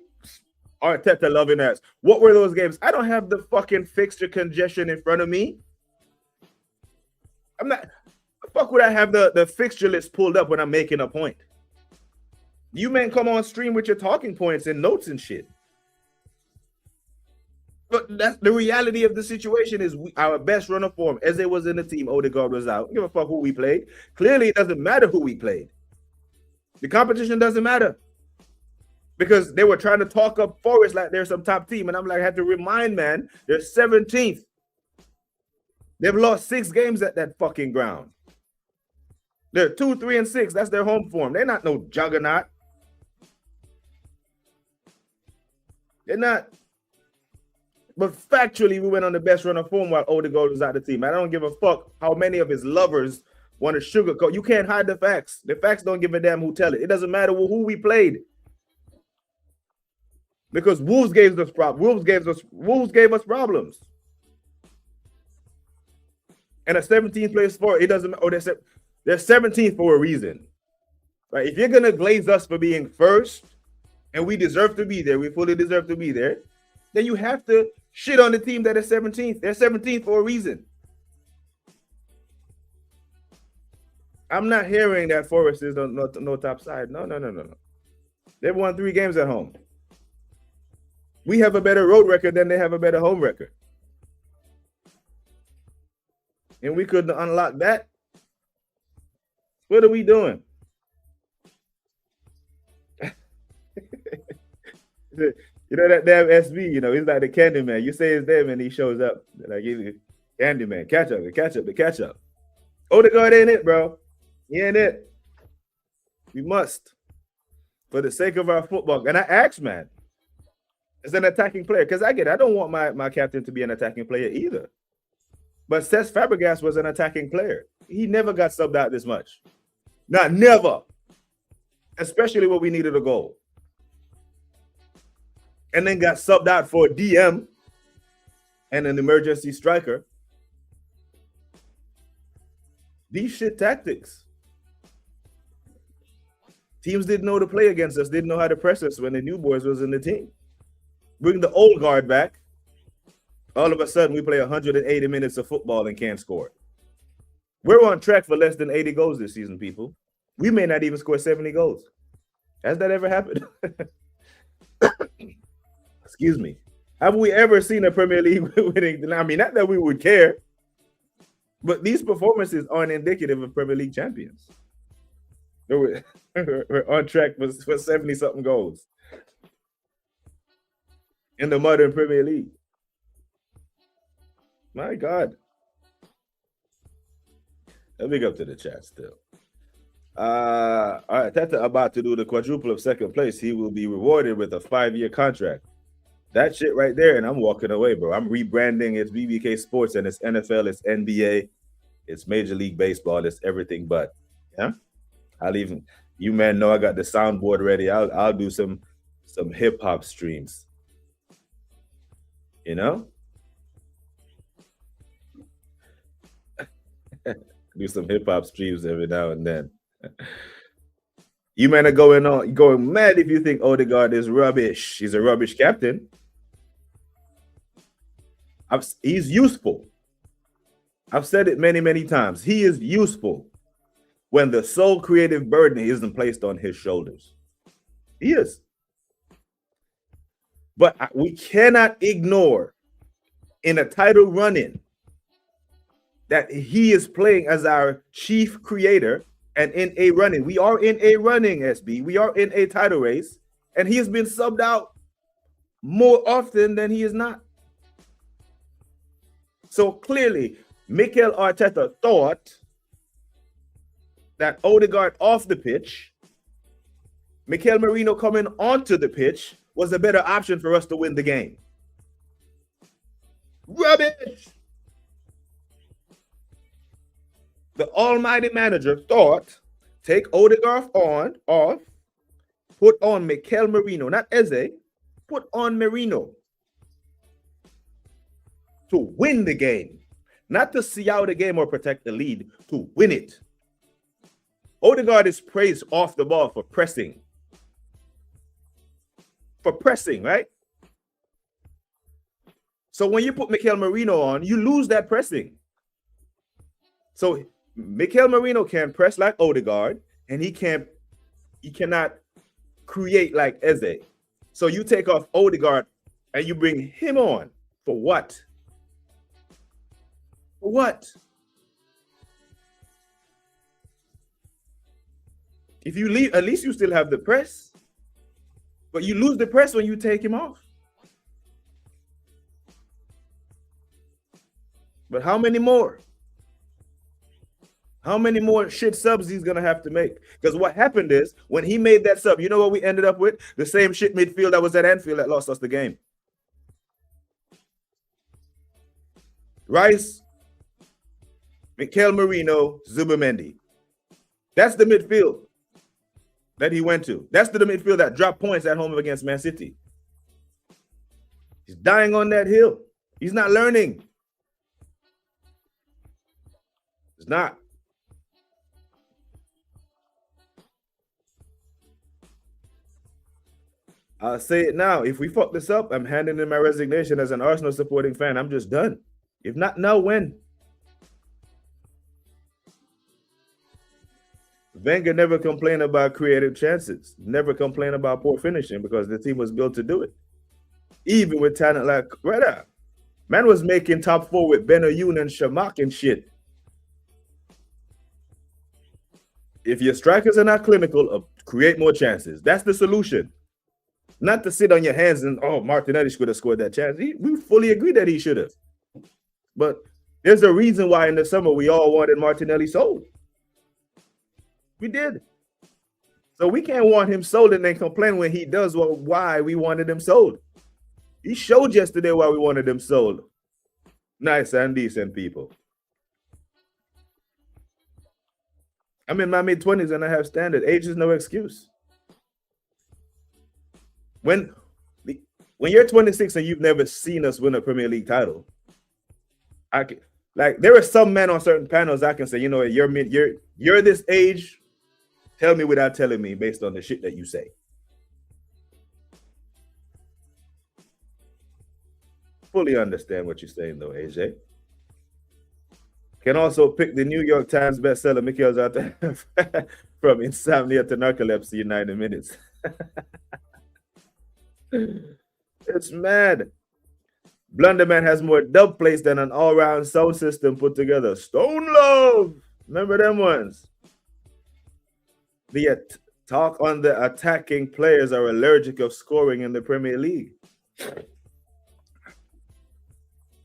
S6: Arteta loving ass. What were those games? I don't have the fucking fixture congestion in front of me. I'm not. The fuck would I have the fixture list pulled up when I'm making a point? You men come on stream with your talking points and notes and shit. But that's the reality of the situation. Is our best run of form. Eze was in the team. Odegaard was out. Give a fuck who we played. Clearly, it doesn't matter who we played. The competition doesn't matter. Because they were trying to talk up Forest like they're some top team. And I'm like, I had to remind, man, they're 17th. They've lost 6 games at that fucking ground. They're 2, 3, and 6. That's their home form. They're not no juggernaut. They're not. But factually, we went on the best run of form while Odegaard was out the team. I don't give a fuck how many of his lovers want to sugarcoat. You can't hide the facts. The facts don't give a damn who tell it. It doesn't matter who we played. Because Wolves gave us problems. Wolves gave us problems. And a 17th place for it doesn't. Oh, they're 17th for a reason, right? If you're gonna glaze us for being first and we deserve to be there, we fully deserve to be there, then you have to shit on the team that is 17th. They're 17th for a reason. I'm not hearing that Forest is no top side. No. They've won 3 games at home. We have a better road record than they have a better home record. And we couldn't unlock that. What are we doing? You know that damn SB, you know, he's like the Candyman. You say his name and he shows up. Like, Candyman, catch up. Odegaard ain't it, bro. He ain't it. We must. For the sake of our football. And I asked, man, as an attacking player, because I don't want my captain to be an attacking player either. But Cesc Fabregas was an attacking player. He never got subbed out this much. Not never. Especially when we needed a goal. And then got subbed out for a DM and an emergency striker. These shit tactics. Teams didn't know to play against us, didn't know how to press us when the new boys was in the team. Bring the old guard back. All of a sudden, we play 180 minutes of football and can't score. We're on track for less than 80 goals this season, people. We may not even score 70 goals. Has that ever happened? Excuse me. Have we ever seen a Premier League winning? I mean, not that we would care, but these performances aren't indicative of Premier League champions. We're on track for 70-something goals in the modern Premier League. My God. Let me go up to the chat still. All right, Tata about to do the quadruple of second place. He will be rewarded with a 5-year contract. That shit right there, and I'm walking away, bro. I'm rebranding. It's BBK Sports, and it's NFL, it's NBA, it's Major League Baseball, it's everything but. Yeah, I'll even, you man know I got the soundboard ready. I'll do some hip hop streams. You know, do some hip hop streams every now and then. You men are going mad if you think Odegaard is rubbish. He's a rubbish captain. He's useful. I've said it many, many times. He is useful when the sole creative burden isn't placed on his shoulders. He is. But we cannot ignore in a title run-in that he is playing as our chief creator and in a running. We are in a running, SB. We are in a title race, and he has been subbed out more often than he is not. So clearly, Mikel Arteta thought that Odegaard off the pitch, Mikel Merino coming onto the pitch was a better option for us to win the game. Rubbish! The almighty manager thought, take Odegaard off, put on Mikel Merino, not Eze, put on Merino to win the game, not to see out the game or protect the lead, to win it. Odegaard is praised off the ball for pressing. For pressing, right? So when you put Mikel Merino on, you lose that pressing. So Mikel Merino can press like Odegaard, and he cannot create like Eze. So you take off Odegaard and you bring him on for what? For what? If you leave, at least you still have the press. But you lose the press when you take him off. But how many more? How many more shit subs he's going to have to make? Because what happened is, when he made that sub, you know what we ended up with? The same shit midfield that was at Anfield that lost us the game. Rice, Mikel Merino, Zubimendi. That's the midfield that he went to. That's the midfield that dropped points at home against Man City. He's dying on that hill. He's not learning. He's not. I'll say it now. If we fuck this up, I'm handing in my resignation as an Arsenal supporting fan. I'm just done. If not now, when? Wenger never complained about creative chances. Never complained about poor finishing because the team was built to do it. Even with talent like Reda. Man was making top 4 with Benayoun and Shamak and shit. If your strikers are not clinical, create more chances. That's the solution. Not to sit on your hands and, oh, Martinelli should have scored that chance. We fully agree that he should have. But there's a reason why in the summer we all wanted Martinelli sold. We did. So we can't want him sold and then complain when he does why we wanted him sold. He showed yesterday why we wanted him sold. Nice and decent people. I'm in my mid-20s and I have standard. Age is no excuse. When you're 26 and you've never seen us win a Premier League title, there are some men on certain panels I can say, you know, you're this age. Tell me without telling me based on the shit that you say. Fully understand what you're saying though, AJ. Can also pick the New York Times bestseller Mikel Arteta from insomnia to narcolepsy in 90 minutes. It's mad. Blunderman has more dub plays than an all-round sound system put together. Stone Love! Remember them ones? The talk on the attacking players are allergic of scoring in the Premier League.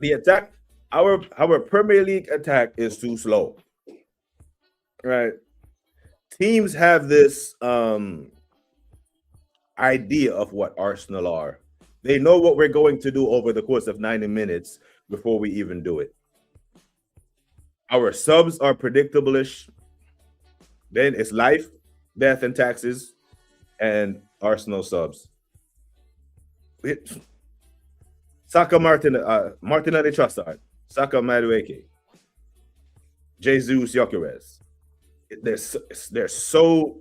S6: The attack, our Premier League attack is too slow. Right? Teams have this idea of what Arsenal are. They know what we're going to do over the course of 90 minutes before we even do it. Our subs are predictable-ish. Then it's life, death, and taxes, and Arsenal subs. Saka Martinelli Trossard, Saka Madueke, Jesus Gyökeres. They're so,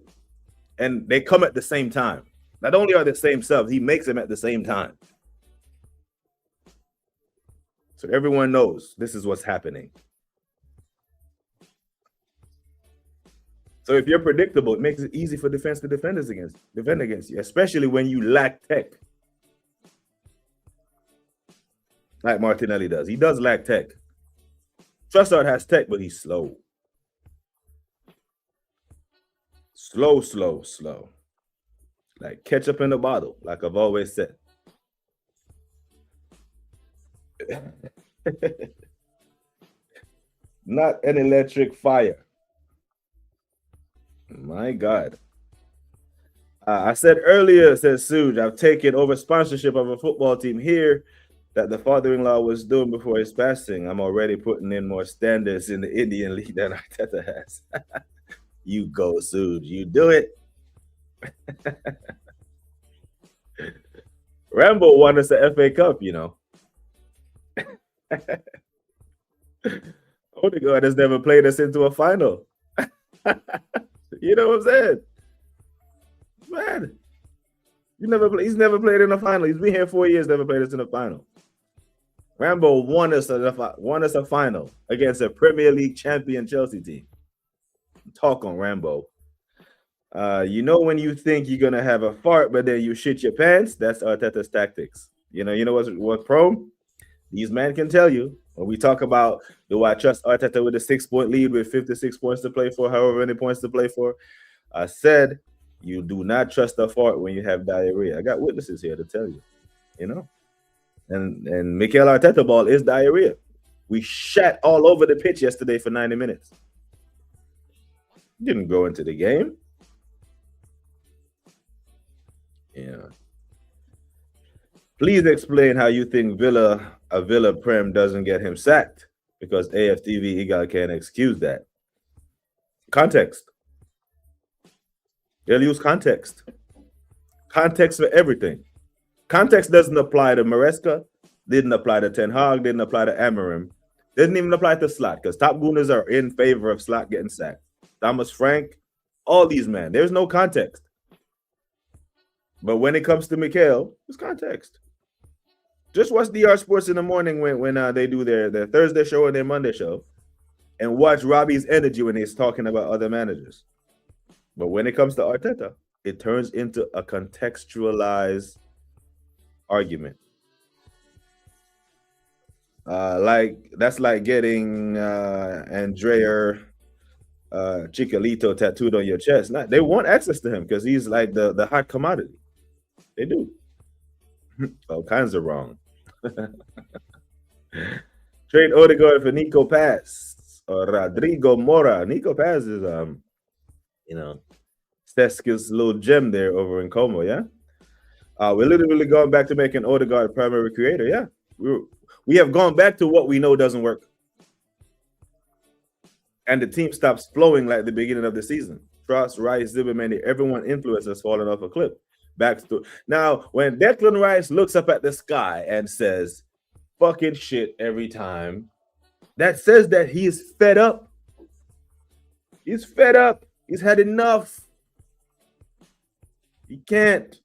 S6: and they come at the same time. Not only are the same subs, he makes them at the same time. So everyone knows this is what's happening. So if you're predictable, it makes it easy for defense to defend against you, especially when you lack tech. Like Martinelli does. He does lack tech. Trossard has tech, but he's slow. Slow. Like ketchup in a bottle, like I've always said. Not an electric fire. My God. I said earlier, says Suge, I've taken over sponsorship of a football team here that the father-in-law was doing before his passing. I'm already putting in more standards in the Indian League than Arteta has. You go, Suge. You do it. Rambo won us the FA Cup, you know. Odegaard has never played us into a final. You know what I'm saying? Man, he's never played in a final. He's been here 4 years, never played us in a final. Rambo won us a final against a Premier League champion Chelsea team. Talk on Rambo. You know when you think you're gonna have a fart, but then you shit your pants. That's Arteta's tactics. You know what's pro? These men can tell you when we talk about, do I trust Arteta with a 6-point lead with 56 points to play for, however many points to play for? I said you do not trust a fart when you have diarrhea. I got witnesses here to tell you. You know, and Mikel Arteta ball is diarrhea. We shat all over the pitch yesterday for 90 minutes. Didn't go into the game. Yeah. Please explain how you think a Villa Prem doesn't get him sacked, because AFTV Igal can't excuse that. Context. They'll use context. Context for everything. Context doesn't apply to Maresca, didn't apply to Ten Hag, didn't apply to Amorim, didn't even apply to Slot, because top gooners are in favor of Slot getting sacked. Thomas Frank, all these men. There's no context. But when it comes to Mikhail, it's context. Just watch DR Sports in the morning when they do their Thursday show and their Monday show, and watch Robbie's energy when he's talking about other managers. But when it comes to Arteta, it turns into a contextualized argument. That's like getting Andrea Chicalito tattooed on your chest. They want access to him because he's like the hot commodity. They do. All kinds of wrong. Trade Odegaard for Nico Paz or Rodrigo Mora. Nico Paz is Steska's little gem there over in Como, yeah? We're literally going back to making Odegaard a primary creator, yeah. We have gone back to what we know doesn't work. And the team stops flowing like the beginning of the season. Tross, Rice, Zimmerman, everyone influence has fallen off a cliff. Now, when Declan Rice looks up at the sky and says, fucking shit every time, that says that he is fed up. He's fed up. He's had enough. He can't.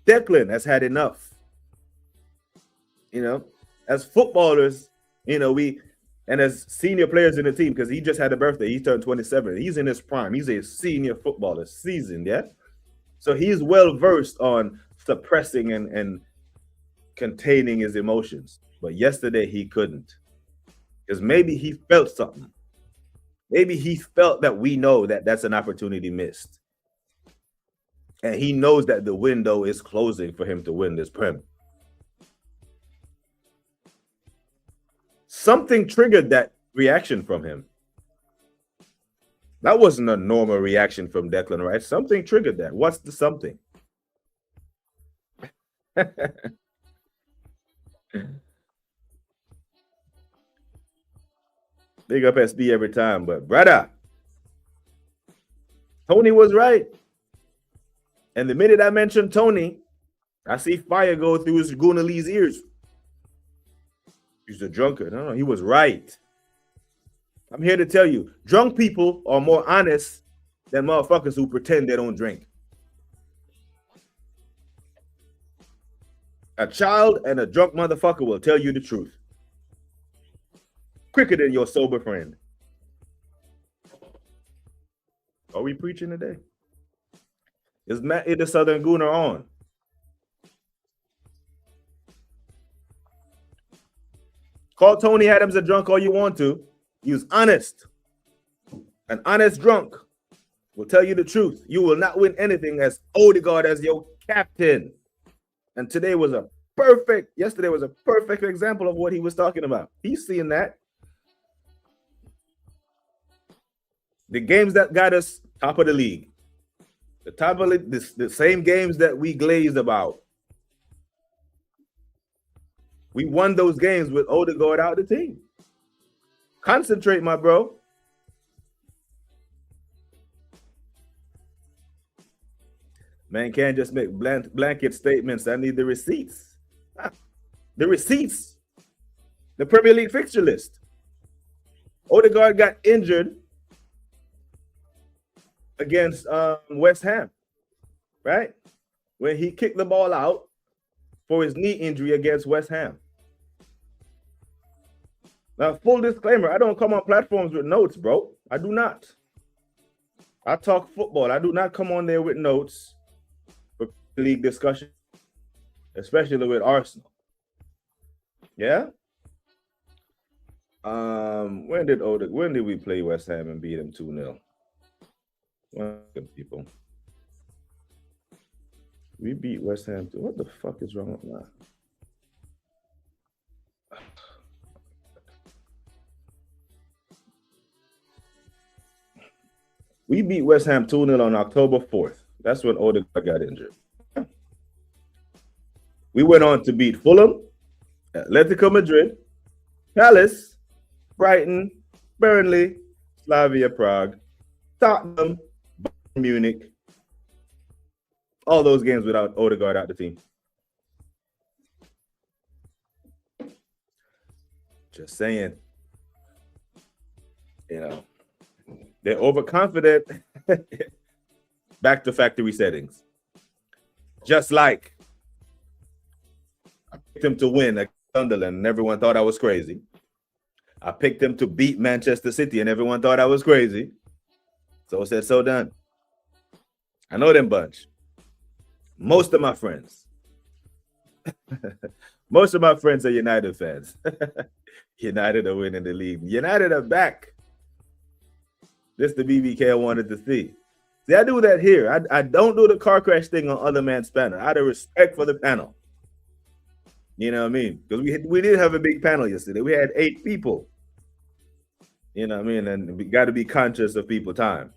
S6: Declan has had enough. As footballers, and as senior players in the team, because he just had a birthday, he turned 27. He's in his prime. He's a senior footballer, seasoned, yeah? So he's well versed on suppressing and containing his emotions. But yesterday he couldn't. Because maybe he felt something. Maybe he felt that we know that that's an opportunity missed. And he knows that the window is closing for him to win this Prem. Something triggered that reaction from him. That wasn't a normal reaction from Declan Rice. Something triggered that. What's the something? Big up SB every time, but brother, Tony was right. And the minute I mentioned Tony, I see fire go through his Gunali's ears. He's a drunkard. No, he was right. I'm here to tell you, drunk people are more honest than motherfuckers who pretend they don't drink. A child and a drunk motherfucker will tell you the truth quicker than your sober friend. Are we preaching today? Is Matt the Southern Gooner on? Call Tony Adams a drunk all you want to. He was honest. An honest drunk will tell you the truth. You will not win anything as Odegaard as your captain. And yesterday was a perfect example of what he was talking about. He's seeing that. The games that got us top of the league. The top of the same games that we glazed about. We won those games with Odegaard out the team. Concentrate, my bro. Man can't just make blanket statements. I need the receipts. The receipts. The Premier League fixture list. Odegaard got injured against West Ham, right? When he kicked the ball out for his knee injury against West Ham. Now, full disclaimer, I don't come on platforms with notes, bro. I do not. I talk football. I do not come on there with notes for league discussion, especially with Arsenal. Yeah? When did we play West Ham and beat them 2-0? People. We beat West Ham. What the fuck is wrong with that? We beat West Ham 2-0 on October 4th. That's when Odegaard got injured. We went on to beat Fulham, Atletico Madrid, Palace, Brighton, Burnley, Slavia Prague, Tottenham, Bayern Munich. All those games without Odegaard out the team. Just saying. They're overconfident. Back to factory settings. Just like I picked him to win against Sunderland, and everyone thought I was crazy. I picked him to beat Manchester City, and everyone thought I was crazy. So said, so done. I know them bunch. Most of my friends. Most of my friends are United fans. United are winning the league. United are back. This is the BBK I wanted to see. See, I do that here. I don't do the car crash thing on other man's panel. Out of respect for the panel. You know what I mean? Because we did have a big panel yesterday. We had 8 people. You know what I mean? And we got to be conscious of people's time.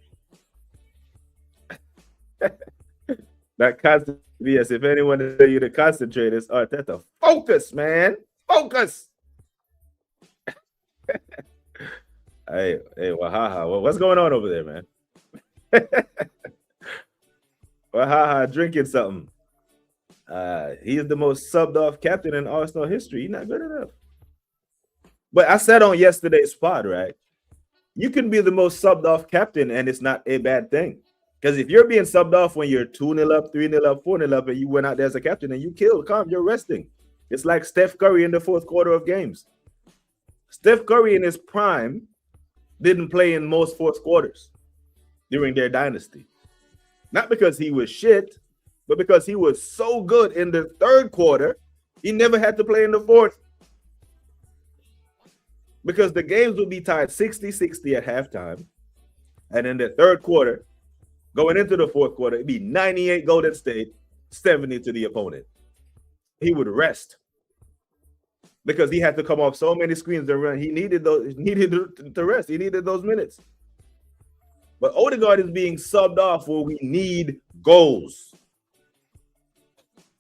S6: That constant BS. If anyone to tell you to concentrate, it's Arteta. Focus, man. Focus. Hey, Wahaha. What's going on over there, man? Wahaha drinking something. He's the most subbed off captain in Arsenal history. He's not good enough. But I said on yesterday's pod, right? You can be the most subbed off captain, and it's not a bad thing. Because if you're being subbed off when you're 2-0 up, 3-0 up, 4-0 up, and you went out there as a captain and you killed, calm, you're resting. It's like Steph Curry in the fourth quarter of games. Steph Curry in his prime didn't play in most fourth quarters during their dynasty. Not because he was shit, but because he was so good in the third quarter, he never had to play in the fourth. Because the games would be tied 60-60 at halftime. And in the third quarter, going into the fourth quarter, it'd be 98 Golden State, 70 to the opponent. He would rest. Because he had to come off so many screens and run. He needed to rest. He needed those minutes. But Odegaard is being subbed off where we need goals.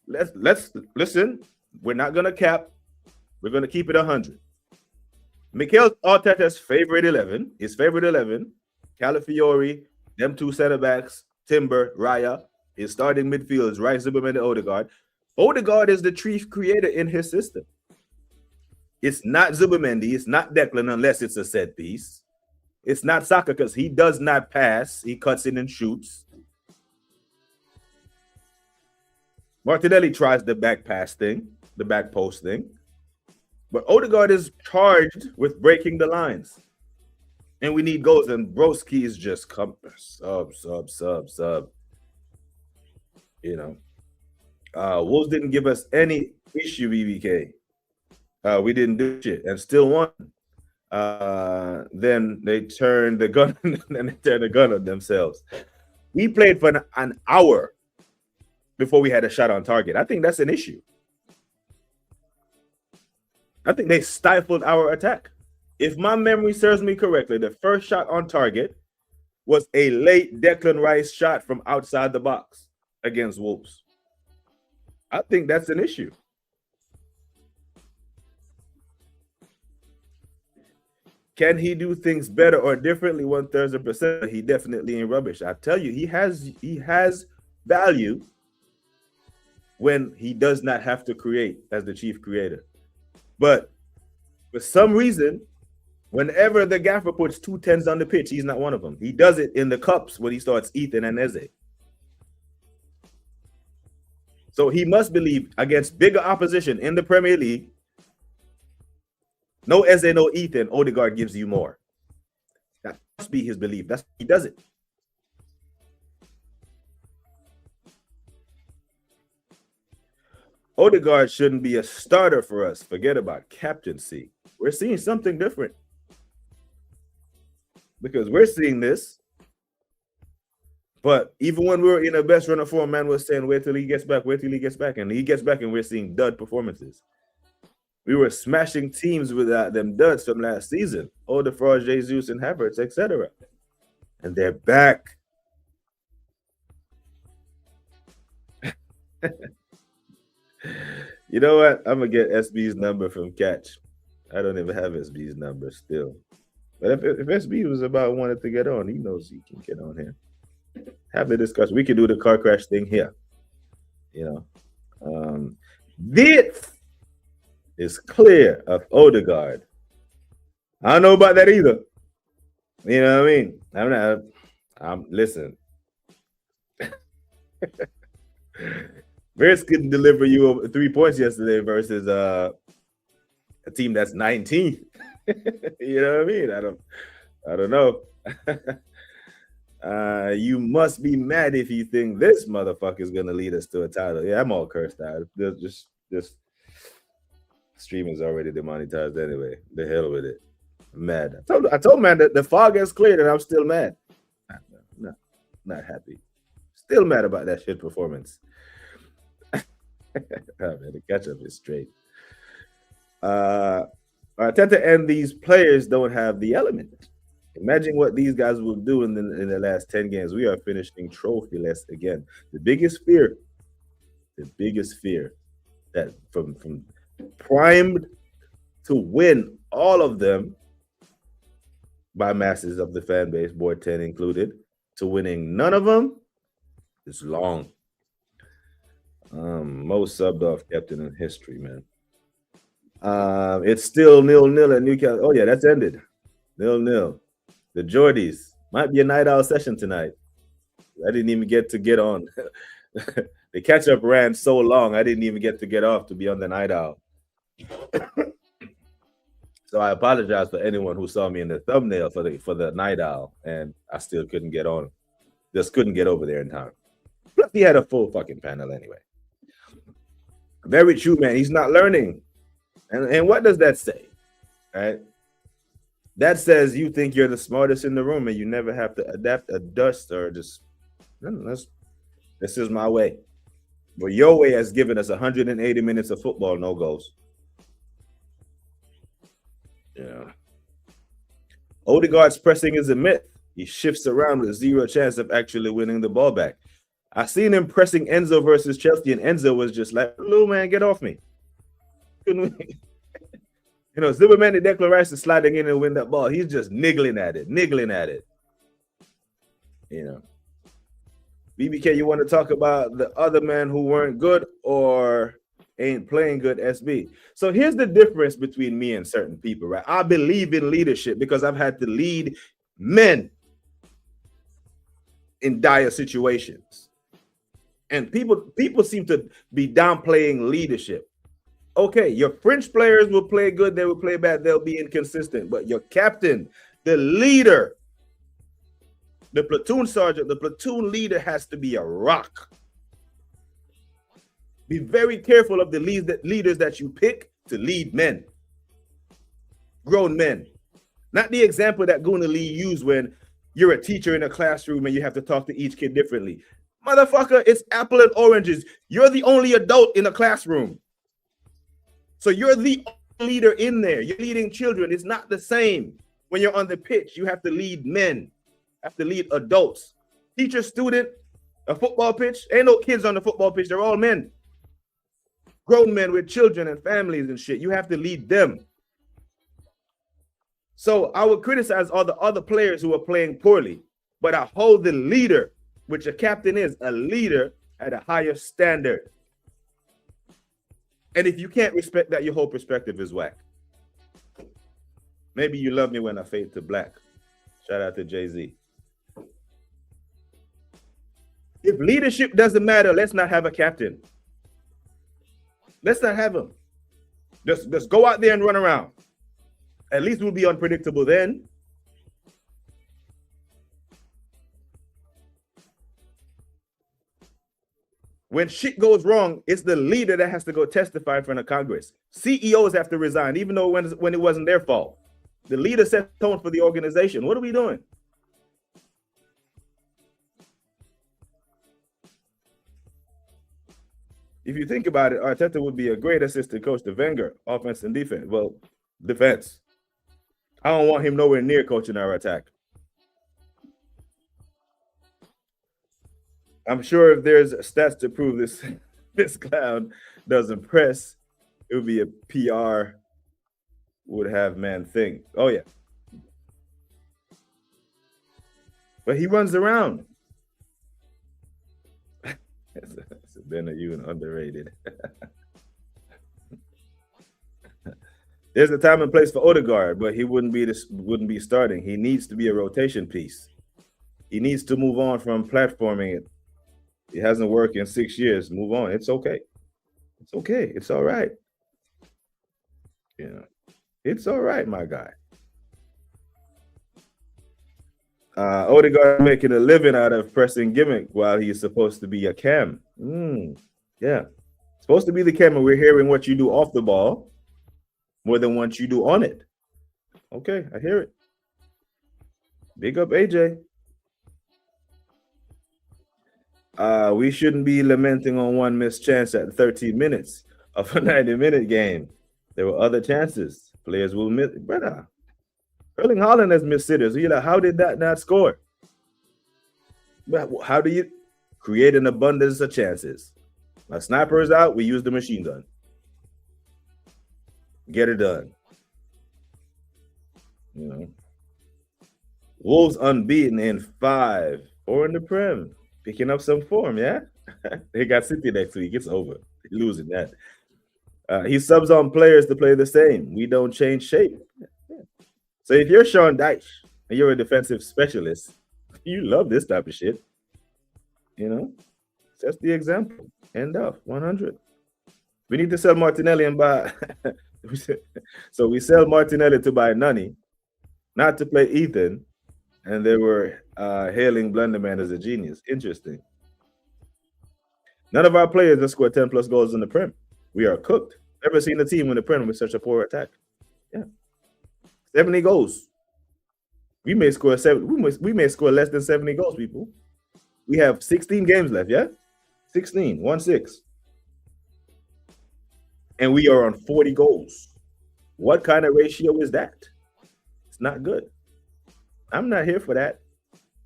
S6: Let's listen. We're not gonna cap. We're gonna keep it 100. Mikel Arteta's favorite 11, his favorite 11, Calafiori, them 2 center backs, Timber, Raya. His starting midfield is Rice, Zimmerman, and Odegaard. Odegaard is the chief creator in his system. It's not Zubimendi, it's not Declan unless it's a set piece. It's not Saka because he does not pass. He cuts in and shoots. Martinelli tries the back pass thing, the back post thing. But Odegaard is charged with breaking the lines. And we need goals. And Broski is just sub. You know. Wolves didn't give us any issue, BBK. We didn't do shit and still won. Then they turned the gun on themselves. We played for an hour before we had a shot on target. I think that's an issue. I think they stifled our attack. If my memory serves me correctly, the first shot on target was a late Declan Rice shot from outside the box against Wolves. I think that's an issue. Can he do things better or differently 1/3%? He definitely ain't rubbish. I tell you, he has value when he does not have to create as the chief creator. But for some reason, whenever the gaffer puts 2 10s on the pitch, he's not one of them. He does it in the cups when he starts Ethan and Eze. So he must believe against bigger opposition in the Premier League, no Eze, no Ethan, Odegaard gives you more. That must be his belief. That's he does it. Odegaard shouldn't be a starter for us. Forget about captaincy. We're seeing something different. Because we're seeing this. But even when we were in a best run of form, man was saying, wait till he gets back, wait till he gets back. And he gets back and we're seeing dud performances. We were smashing teams with them duds from last season. Odegaard, Jesus, and Havertz, etc. And they're back. You know what? I'm going to get SB's number from Catch. I don't even have SB's number still. But if SB was about wanted to get on, he knows he can get on here. Have the discussion. We can do the car crash thing here. You know. This is clear of Odegaard. I don't know about that either. You know what I mean? I'm listen. Bears couldn't deliver you 3 points yesterday versus a team that's 19. You know what I mean? I don't know. You must be mad if you think this motherfucker is gonna lead us to a title. Yeah, I'm all cursed out. Just stream is already demonetized anyway. The hell with it. I'm mad. I told man that the fog has cleared and I'm still mad. No, not happy. Still mad about that shit performance. Oh, man, the catch up is straight. Arteta and these players don't have the element. Imagine what these guys will do in the last 10 games. We are finishing trophyless again. The biggest fear that from primed to win all of them by masses of the fan base, board 10 included, to winning none of them is long. Most subbed off captain in history, man. It's still 0-0 at Newcastle. Oh, yeah, that's ended. 0-0. The Geordies might be a night owl session tonight. I didn't even get on. The catch-up ran so long, I didn't even get off to be on the night owl. So I apologize for anyone who saw me in the thumbnail for the night owl, and I still couldn't get on. Just couldn't get over there in time. Plus, he had a full fucking panel anyway. Very true, man. He's not learning. And what does that say? Right? That says you think you're the smartest in the room and you never have to adapt, adjust, or just this is my way. But your way has given us 180 minutes of football, no goals. Yeah. Odegaard's pressing is a myth. He shifts around with zero chance of actually winning the ball back. I seen him pressing Enzo versus Chelsea, and Enzo was just like, "Little man, get off me." Couldn't we? You know, Zimmerman and Declan Rice is sliding in and win that ball. He's just niggling at it. You know. BBK, you want to talk about the other men who weren't good or ain't playing good, SB? So here's the difference between me and certain people, right? I believe in leadership because I've had to lead men in dire situations. And people seem to be downplaying leadership. Okay, your French players will play good, they will play bad, they'll be inconsistent. But your captain, the leader, the platoon sergeant, the platoon leader has to be a rock. Be very careful of the leaders that you pick to lead men. Grown men. Not the example that Guna Lee used when you're a teacher in a classroom and you have to talk to each kid differently. Motherfucker, it's apple and oranges. You're the only adult in a classroom. So you're the leader in there. You're leading children. It's not the same. When you're on the pitch, you have to lead men, have to lead adults. Teacher, student, a football pitch. Ain't no kids on the football pitch. They're all men. Grown men with children and families and shit. You have to lead them. So I would criticize all the other players who are playing poorly, but I hold the leader, which a captain is, a leader at a higher standard. And if you can't respect that, your whole perspective is whack. Maybe you love me when I fade to black. Shout out to Jay-Z. If leadership doesn't matter, let's not have a captain. Let's not have him. Just go out there and run around. At least we'll be unpredictable then. When shit goes wrong, it's the leader that has to go testify in front of Congress. CEOs have to resign, even though when it wasn't their fault. The leader set the tone for the organization. What are we doing? If you think about it, Arteta would be a great assistant coach to Wenger, offense and defense. Well, defense. I don't want him nowhere near coaching our attack. I'm sure if there's stats to prove this clown doesn't press, it would be a PR would have man thing. Oh, yeah. But he runs around. It's been a you underrated. There's a time and place for Odegaard, but he wouldn't be starting. He needs to be a rotation piece. He needs to move on from platforming it It hasn't worked in 6 years. Move on. It's okay. It's okay. It's all right. Yeah. It's all right, my guy. Odegaard making a living out of pressing gimmick while he's supposed to be a cam. Yeah. Supposed to be the cam, and we're hearing what you do off the ball more than what you do on it. Okay, I hear it. Big up AJ. We shouldn't be lamenting on one missed chance at 13 minutes of a 90-minute game. There were other chances. Players will miss. Brother, Erling Haaland has missed sitters. So you're like, how did that not score? But how do you create an abundance of chances? My sniper is out. We use the machine gun. Get it done. You know. Wolves unbeaten in 5 or in the Prem. Picking up some form, yeah? They got City next week. It's over. They're losing that. He subs on players to play the same. We don't change shape. Yeah. So if you're Sean Dyche and you're a defensive specialist, you love this type of shit. You know? That's the example. End of 100. We need to sell Martinelli and buy. So we sell Martinelli to buy Nani, not to play Ethan. And they were hailing Blunderman as a genius. Interesting. None of our players have scored 10 plus goals in the Prem. We are cooked. Never seen a team in the Prem with such a poor attack. Yeah. 70 goals. We may score we may score less than 70 goals, people. We have 16 games left, yeah? 16, 1-6. And we are on 40 goals. What kind of ratio is that? It's not good. I'm not here for that,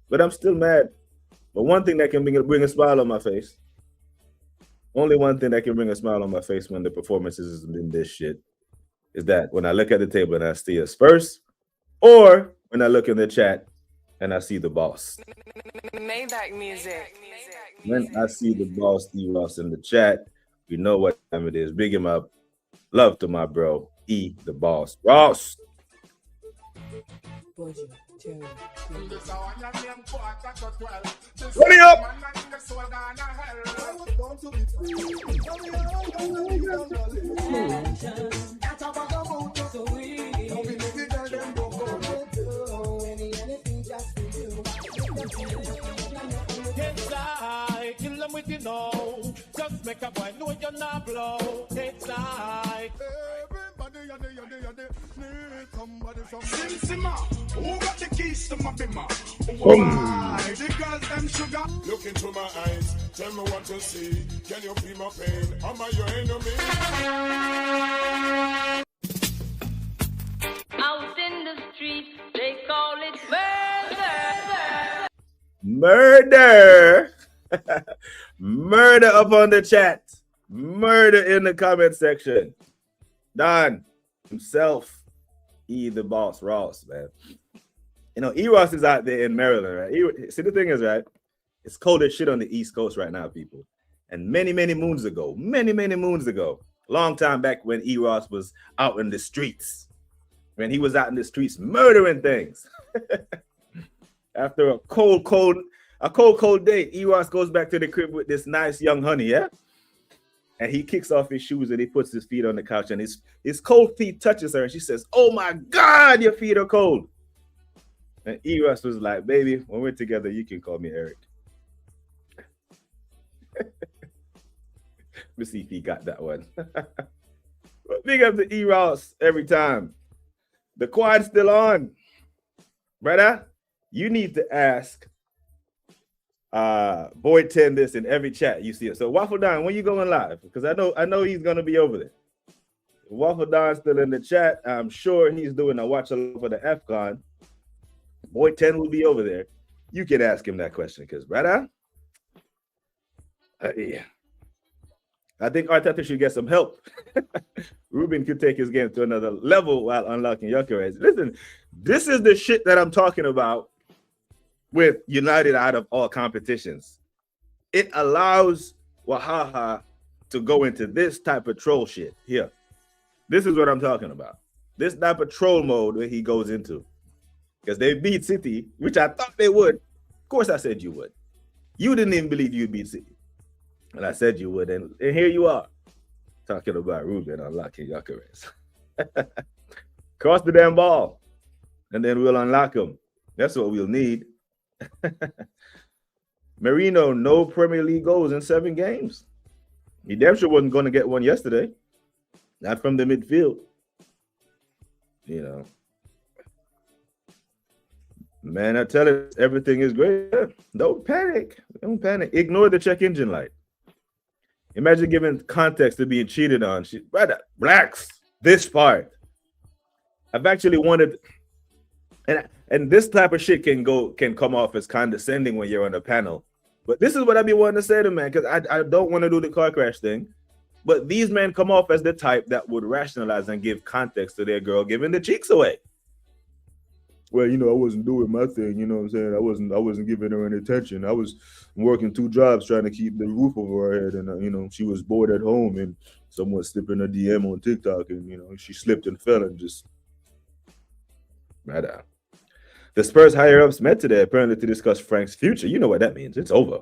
S6: but I'm still mad. But one thing that can bring a smile on my face, only one thing that can bring a smile on my face when the performances has been this shit, is that when I look at the table and I see us first, or when I look in the chat and I see the boss.
S5: Maybach music.
S6: When I see the boss, E. Ross, in the chat, you know what time it is. Big him up. Love to my bro, E, the boss. Ross. Ready up.
S3: Kill them with you know. Just make a boy know you're not blow. It's like
S2: Everybody, need somebody from Simsima. Who got the keys to my bimmer? Why? Because them sugar. Look into my eyes, tell me what you see. Can you feel my pain? Am I your enemy?
S7: Out in the street, they call it murder.
S6: Murder. Murder up on the chat. Murder in the comment section. Don himself, E, the boss, Ross, man. You know, E. Ross is out there in Maryland, right? See, the thing is, right? It's cold as shit on the East Coast right now, people. And many moons ago, long time back when E. Ross was out in the streets, when he was out in the streets murdering things. After a cold day, E. Ross goes back to the crib with this nice young honey, yeah? And he kicks off his shoes and he puts his feet on the couch and his cold feet touches her and she says, "Oh my God, your feet are cold." And E. Ross was like, "Baby, when we're together, you can call me Eric." Let's see if he got that one. But big up to E. Ross every time. The quad's still on. Brother, you need to ask Boyd 10 this in every chat you see it. So Waffle Don, when you going live? Because I know he's gonna be over there. Waffle Don's still in the chat. I'm sure he's doing a watch along for the AFCON. Boyd 10 will be over there. You can ask him that question because brother, yeah. I think Arteta should get some help. Ruben could take his game to another level while unlocking Gyökeres. Listen, this is the shit that I'm talking about with United out of all competitions. It allows Wahaha to go into this type of troll shit here. This is what I'm talking about. This type of troll mode that he goes into. Because they beat City, which I thought they would. Of course I said you would. You didn't even believe you'd beat City. And I said you would. And here you are, talking about Ruben unlocking Gyökeres. Cross the damn ball, and then we'll unlock him. That's what we'll need. Merino, no Premier League goals in 7 games. He damn sure wasn't going to get one yesterday. Not from the midfield. You know. Man, I tell you, everything is great. Don't panic. Don't panic. Ignore the check engine light. Imagine giving context to being cheated on. Brother, relax. This part. I've actually wanted, and this type of shit can come off as condescending when you're on a panel. But this is what I be wanting to say to man, because I don't want to do the car crash thing. But these men come off as the type that would rationalize and give context to their girl giving the cheeks away. Well, you know, I wasn't doing my thing, you know what I'm saying? I wasn't giving her any attention. I was working 2 jobs trying to keep the roof over her head, and you know, she was bored at home, and someone slipped in a DM on TikTok, and you know, she slipped and fell and just right out. The Spurs higher-ups met today apparently to discuss Frank's future. You know what that means. It's over.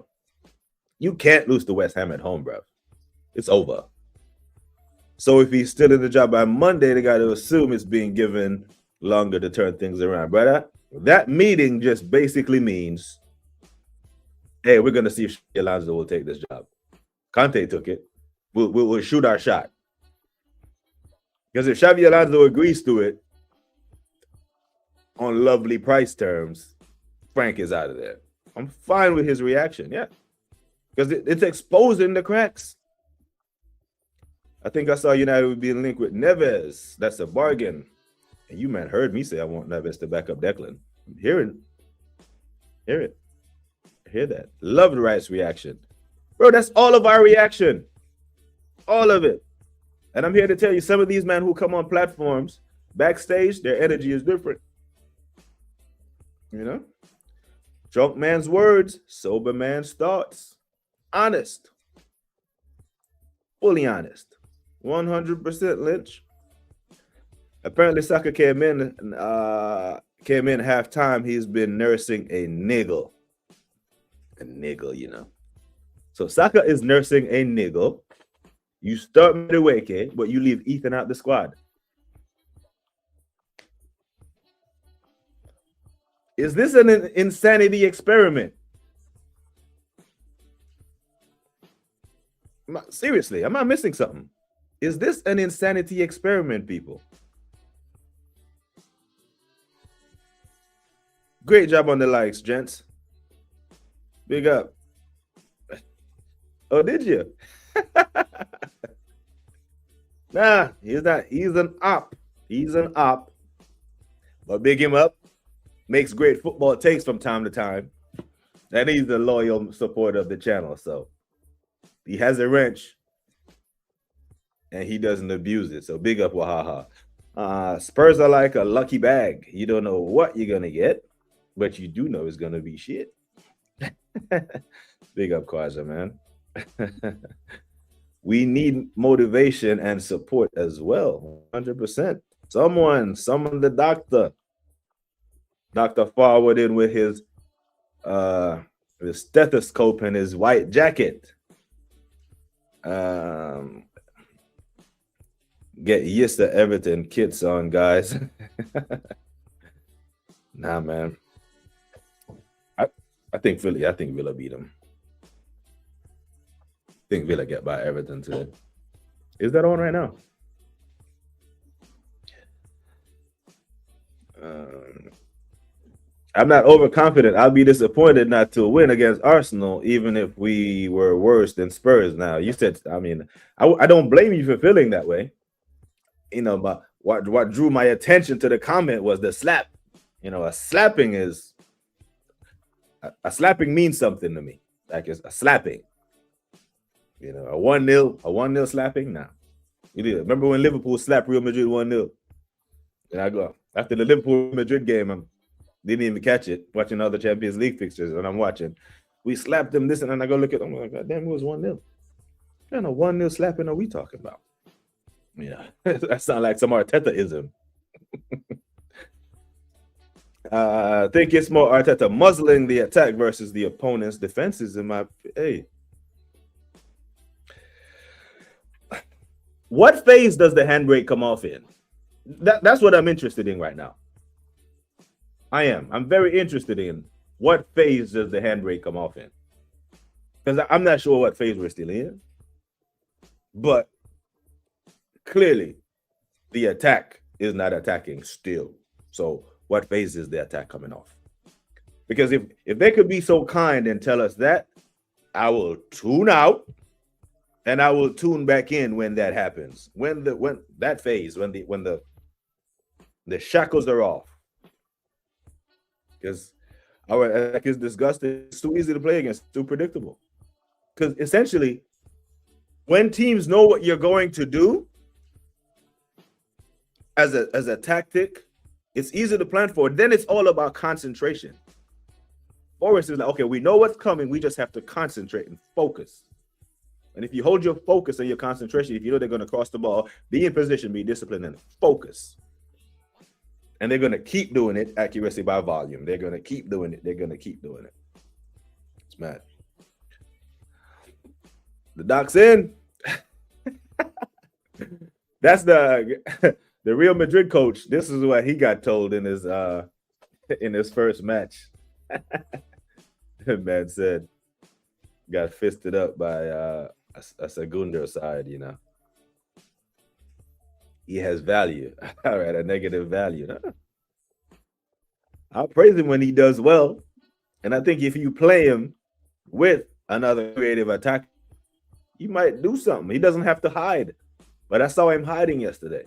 S6: You can't lose to West Ham at home, bro. It's over. So if he's still in the job by Monday, they got to assume it's being given longer to turn things around, brother. That meeting just basically means, hey, we're going to see if Alonso will take this job. Conte took it. We'll shoot our shot. Because if Xabi Alonso agrees to it on lovely price terms, Frank is out of there. I'm fine with his reaction, yeah. Because it's exposing the cracks. I think I saw United would be linked with Neves. That's a bargain. And you, man, heard me say I want Neves to back up Declan. Hear it. Hear that. Loved Wright's reaction. Bro, that's all of our reaction. All of it. And I'm here to tell you, some of these men who come on platforms, backstage, their energy is different. You know? Drunk man's words, sober man's thoughts. Honest. Fully honest. 100% Lynch. Apparently, Saka came in halftime. He's been nursing a niggle. A niggle, you know. So Saka is nursing a niggle. You start Madueke, but you leave Ethan out the squad. Is this an insanity experiment? Seriously, am I missing something? Is this an insanity experiment, people? Great job on the likes, gents. Big up. Oh, did you? Nah, he's not. He's an op. He's an op. But big him up. Makes great football takes from time to time. And he's a loyal supporter of the channel. So he has a wrench. And he doesn't abuse it. So big up Wahaha. Spurs are like a lucky bag. You don't know what you're going to get. But you do know it's going to be shit. Big up Kwaja, man. We need motivation and support as well. 100%. Someone the doctor. Dr. Forward in with his stethoscope and his white jacket. Get used to Everton kits on, guys. Nah, man. I think Villa beat them. I think Villa get by Everton today. Is that on right now? I'm not overconfident. I'll be disappointed not to win against Arsenal, even if we were worse than Spurs. Now, you said, I mean, I don't blame you for feeling that way. You know, but what drew my attention to the comment was the slap. You know, a slapping means something to me. Like it's a slapping. You know, a 1-0 slapping. Nah. You did. Remember when Liverpool slapped Real Madrid 1-0? And I go after the Liverpool Madrid game, I didn't even catch it. Watching other Champions League fixtures, and I'm watching. We slapped them this, and then I go look at them. I'm like, God damn, it was 1-0. What kind of 1-0 slapping are we talking about? Yeah, that sounds like some Arteta-ism. I think it's more Arteta muzzling the attack versus the opponent's defenses. What phase does the handbrake come off in? That's what I'm interested in right now. I'm very interested in what phase does the handbrake come off in? Because I'm not sure what phase we're still in. But clearly, the attack is not attacking still. So what phase is the attack coming off? Because if they could be so kind and tell us that, I will tune out and I will tune back in when that happens. When that phase, when the shackles are off. Because our attack is disgusting. It's too easy to play against, too predictable. Because essentially, when teams know what you're going to do as a tactic, it's easy to plan for. Then it's all about concentration. Forest is like, okay, we know what's coming. We just have to concentrate and focus. And if you hold your focus and your concentration, if you know they're going to cross the ball, be in position, be disciplined, and focus. And they're going to keep doing it, accuracy by volume. They're going to keep doing it. They're going to keep doing it. It's mad. The Doc's in. That's the Real Madrid coach. This is what he got told in his first match. Man said, got fisted up by a Segundo side, you know. He has value. All right, a negative value. Huh? I'll praise him when he does well. And I think if you play him with another creative attack, he might do something. He doesn't have to hide. But I saw him hiding yesterday.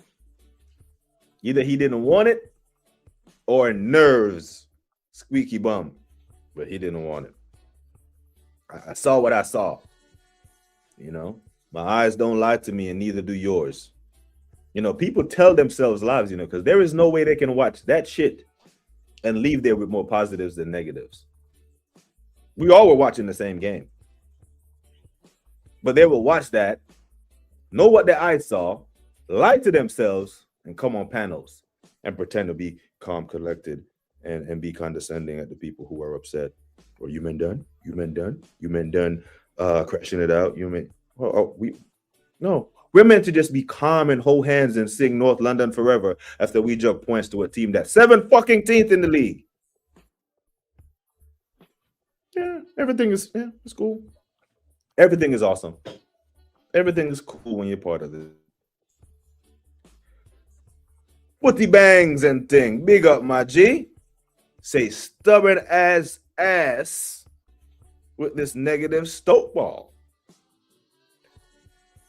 S6: Either he didn't want it or nerves, squeaky bum. But he didn't want it. I saw what I saw. You know, my eyes don't lie to me and neither do yours. You know, people tell themselves lies, you know, because there is no way they can watch that shit and leave there with more positives than negatives. We all were watching the same game. But they will watch that, know what their eyes saw, lie to themselves, and come on panels and pretend to be calm, collected, and be condescending at the people who are upset. Or you men done? You men done? You men done crashing it out? You men? No. We're meant to just be calm and hold hands and sing North London forever after we jump points to a team that's 7th in the league. Yeah, everything is it's cool. Everything is awesome. Everything is cool when you're part of it. Footy bangs and thing. Big up, my G. Say stubborn as ass with this negative Stoke ball.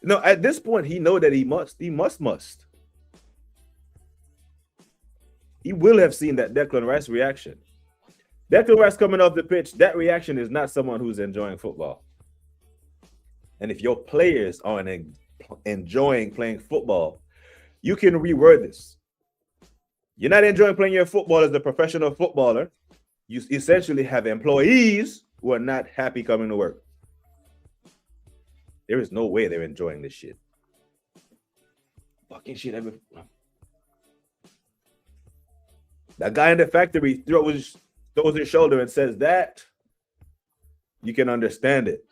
S6: No, at this point, he know that he must. He must. He will have seen that Declan Rice reaction. Declan Rice coming off the pitch, that reaction is not someone who's enjoying football. And if your players aren't enjoying playing football, you can reword this. You're not enjoying playing your football as a professional footballer. You essentially have employees who are not happy coming to work. There is no way they're enjoying this shit. Fucking shit. That guy in the factory throws his shoulder and says that, you can understand it.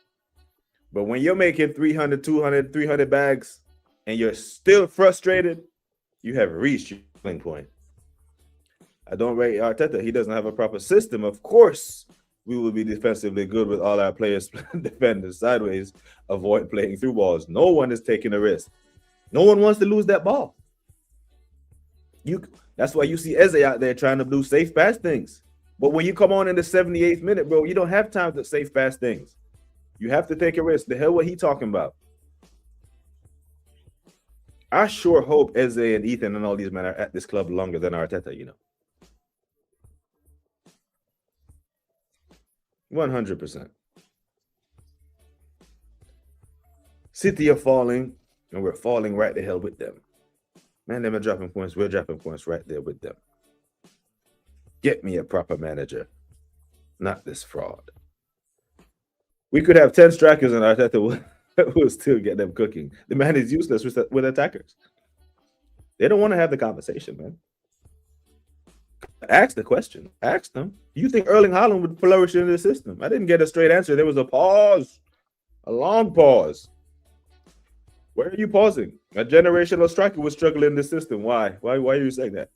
S6: But when you're making 300, 200, 300 bags and you're still frustrated, you have reached your ceiling point. I don't rate Arteta. He doesn't have a proper system. Of course, we will be defensively good with all our players defending sideways, avoid playing through balls. No one is taking a risk. No one wants to lose that ball. That's why you see Eze out there trying to do safe pass things. But when you come on in the 78th minute, bro, you don't have time to safe pass things. You have to take a risk. The hell what he talking about? I sure hope Eze and Ethan and all these men are at this club longer than Arteta, you know. 100%. City are falling, and we're falling right the hell with them. Man, them are dropping points. We're dropping points right there with them. Get me a proper manager, not this fraud. We could have 10 strikers and Arteta will still get them cooking. The man is useless with attackers. They don't want to have the conversation, man. Ask the question. Ask them. Do you think Erling Haaland would flourish in this system? I didn't get a straight answer. There was a pause, a long pause. Where are you pausing? A generational striker would struggle in this system. Why? Why are you saying that?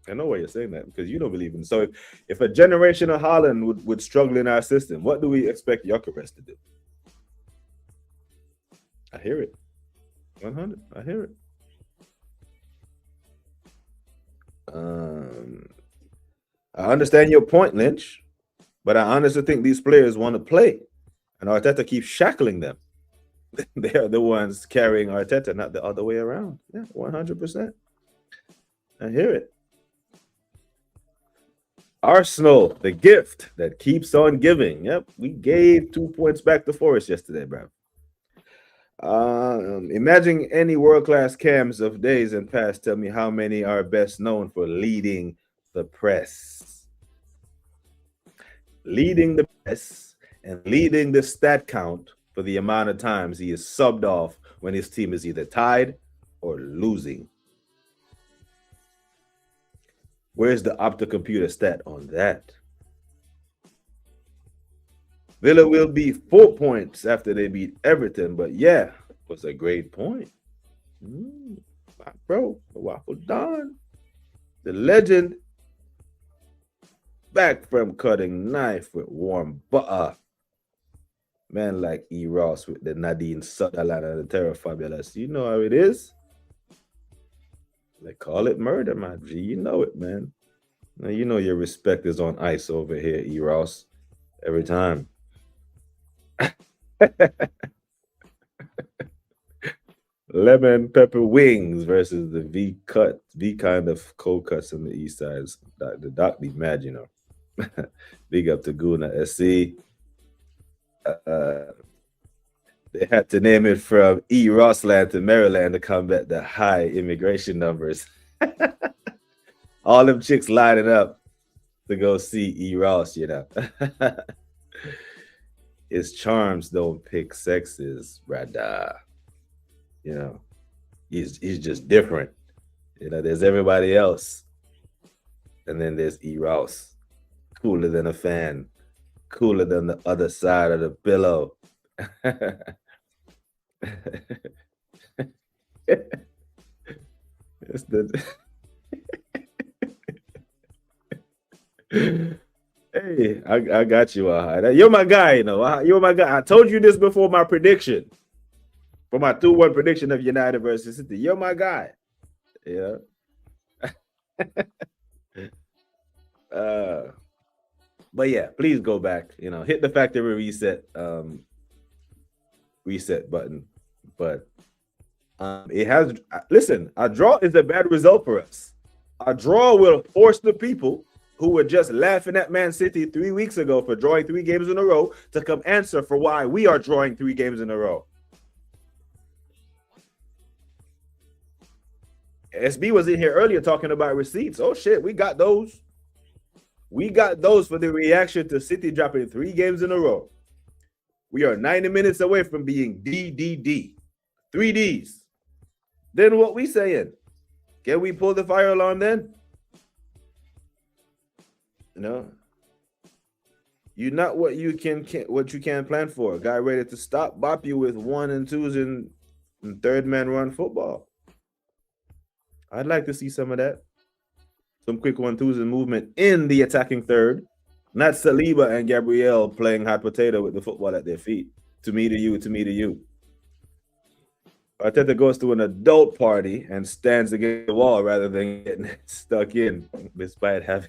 S6: I know why you're saying that, because you don't believe in it. So if a generational Haaland would struggle in our system, what do we expect Gyökeres to do? I hear it. 100. I hear it. I understand your point, Lynch, but I honestly think these players want to play, and Arteta keeps shackling them. They are the ones carrying Arteta, not the other way around. Yeah, 100%. I hear it. Arsenal, the gift that keeps on giving. Yep, we gave 2 points back to Forest yesterday, bro. Imagine any world-class cams of days and past. Tell me how many are best known for leading the press. Leading the press and leading the stat count for the amount of times he is subbed off when his team is either tied or losing. Where's the Opta computer stat on that? Villa will be 4 points after they beat Everton, but yeah, was a great point. Bro, the Waffle Don, the legend, back from cutting knife with warm butter. Man like E. Ross with the Nadine Sutherland and the Terra Fabulous. You know how it is. They call it murder, my G. You know it, man. Now you know your respect is on ice over here, E. Ross. Every time. Lemon pepper wings versus the V kind of cold cuts on the east side. The doc be mad, you know. Big up to Guna SC. They had to name it from E. Rossland to Maryland to combat the high immigration numbers. All them chicks lining up to go see E. Ross, you know. His charms don't pick sexes, brother. You know, he's just different. You know, there's everybody else. And then there's E. Ross. Cooler than a fan. Cooler than the other side of the pillow. It's the Hey, I got you. You're my guy, you know. You're my guy. I told you this before my prediction. For my 2-1 prediction of United versus City. You're my guy. Yeah. But yeah, please go back. You know, hit the factory reset button. But it has. Listen, a draw is a bad result for us. A draw will force the people who were just laughing at Man City 3 weeks ago for drawing 3 games in a row to come answer for why we are drawing 3 games in a row. SB was in here earlier talking about receipts. Oh shit, we got those. We got those for the reaction to City dropping 3 games in a row. We are 90 minutes away from being DDD. 3 Ds. Then what we saying? Can we pull the fire alarm then? You know, you're not what you can plan for. A guy ready to bop you with 1 and 2s and third man run football. I'd like to see some of that. Some quick 1-2s and movement in the attacking third. Not Saliba and Gabriel playing hot potato with the football at their feet. To me, to you, to me, to you. Arteta goes to an adult party and stands against the wall rather than getting stuck in, despite having.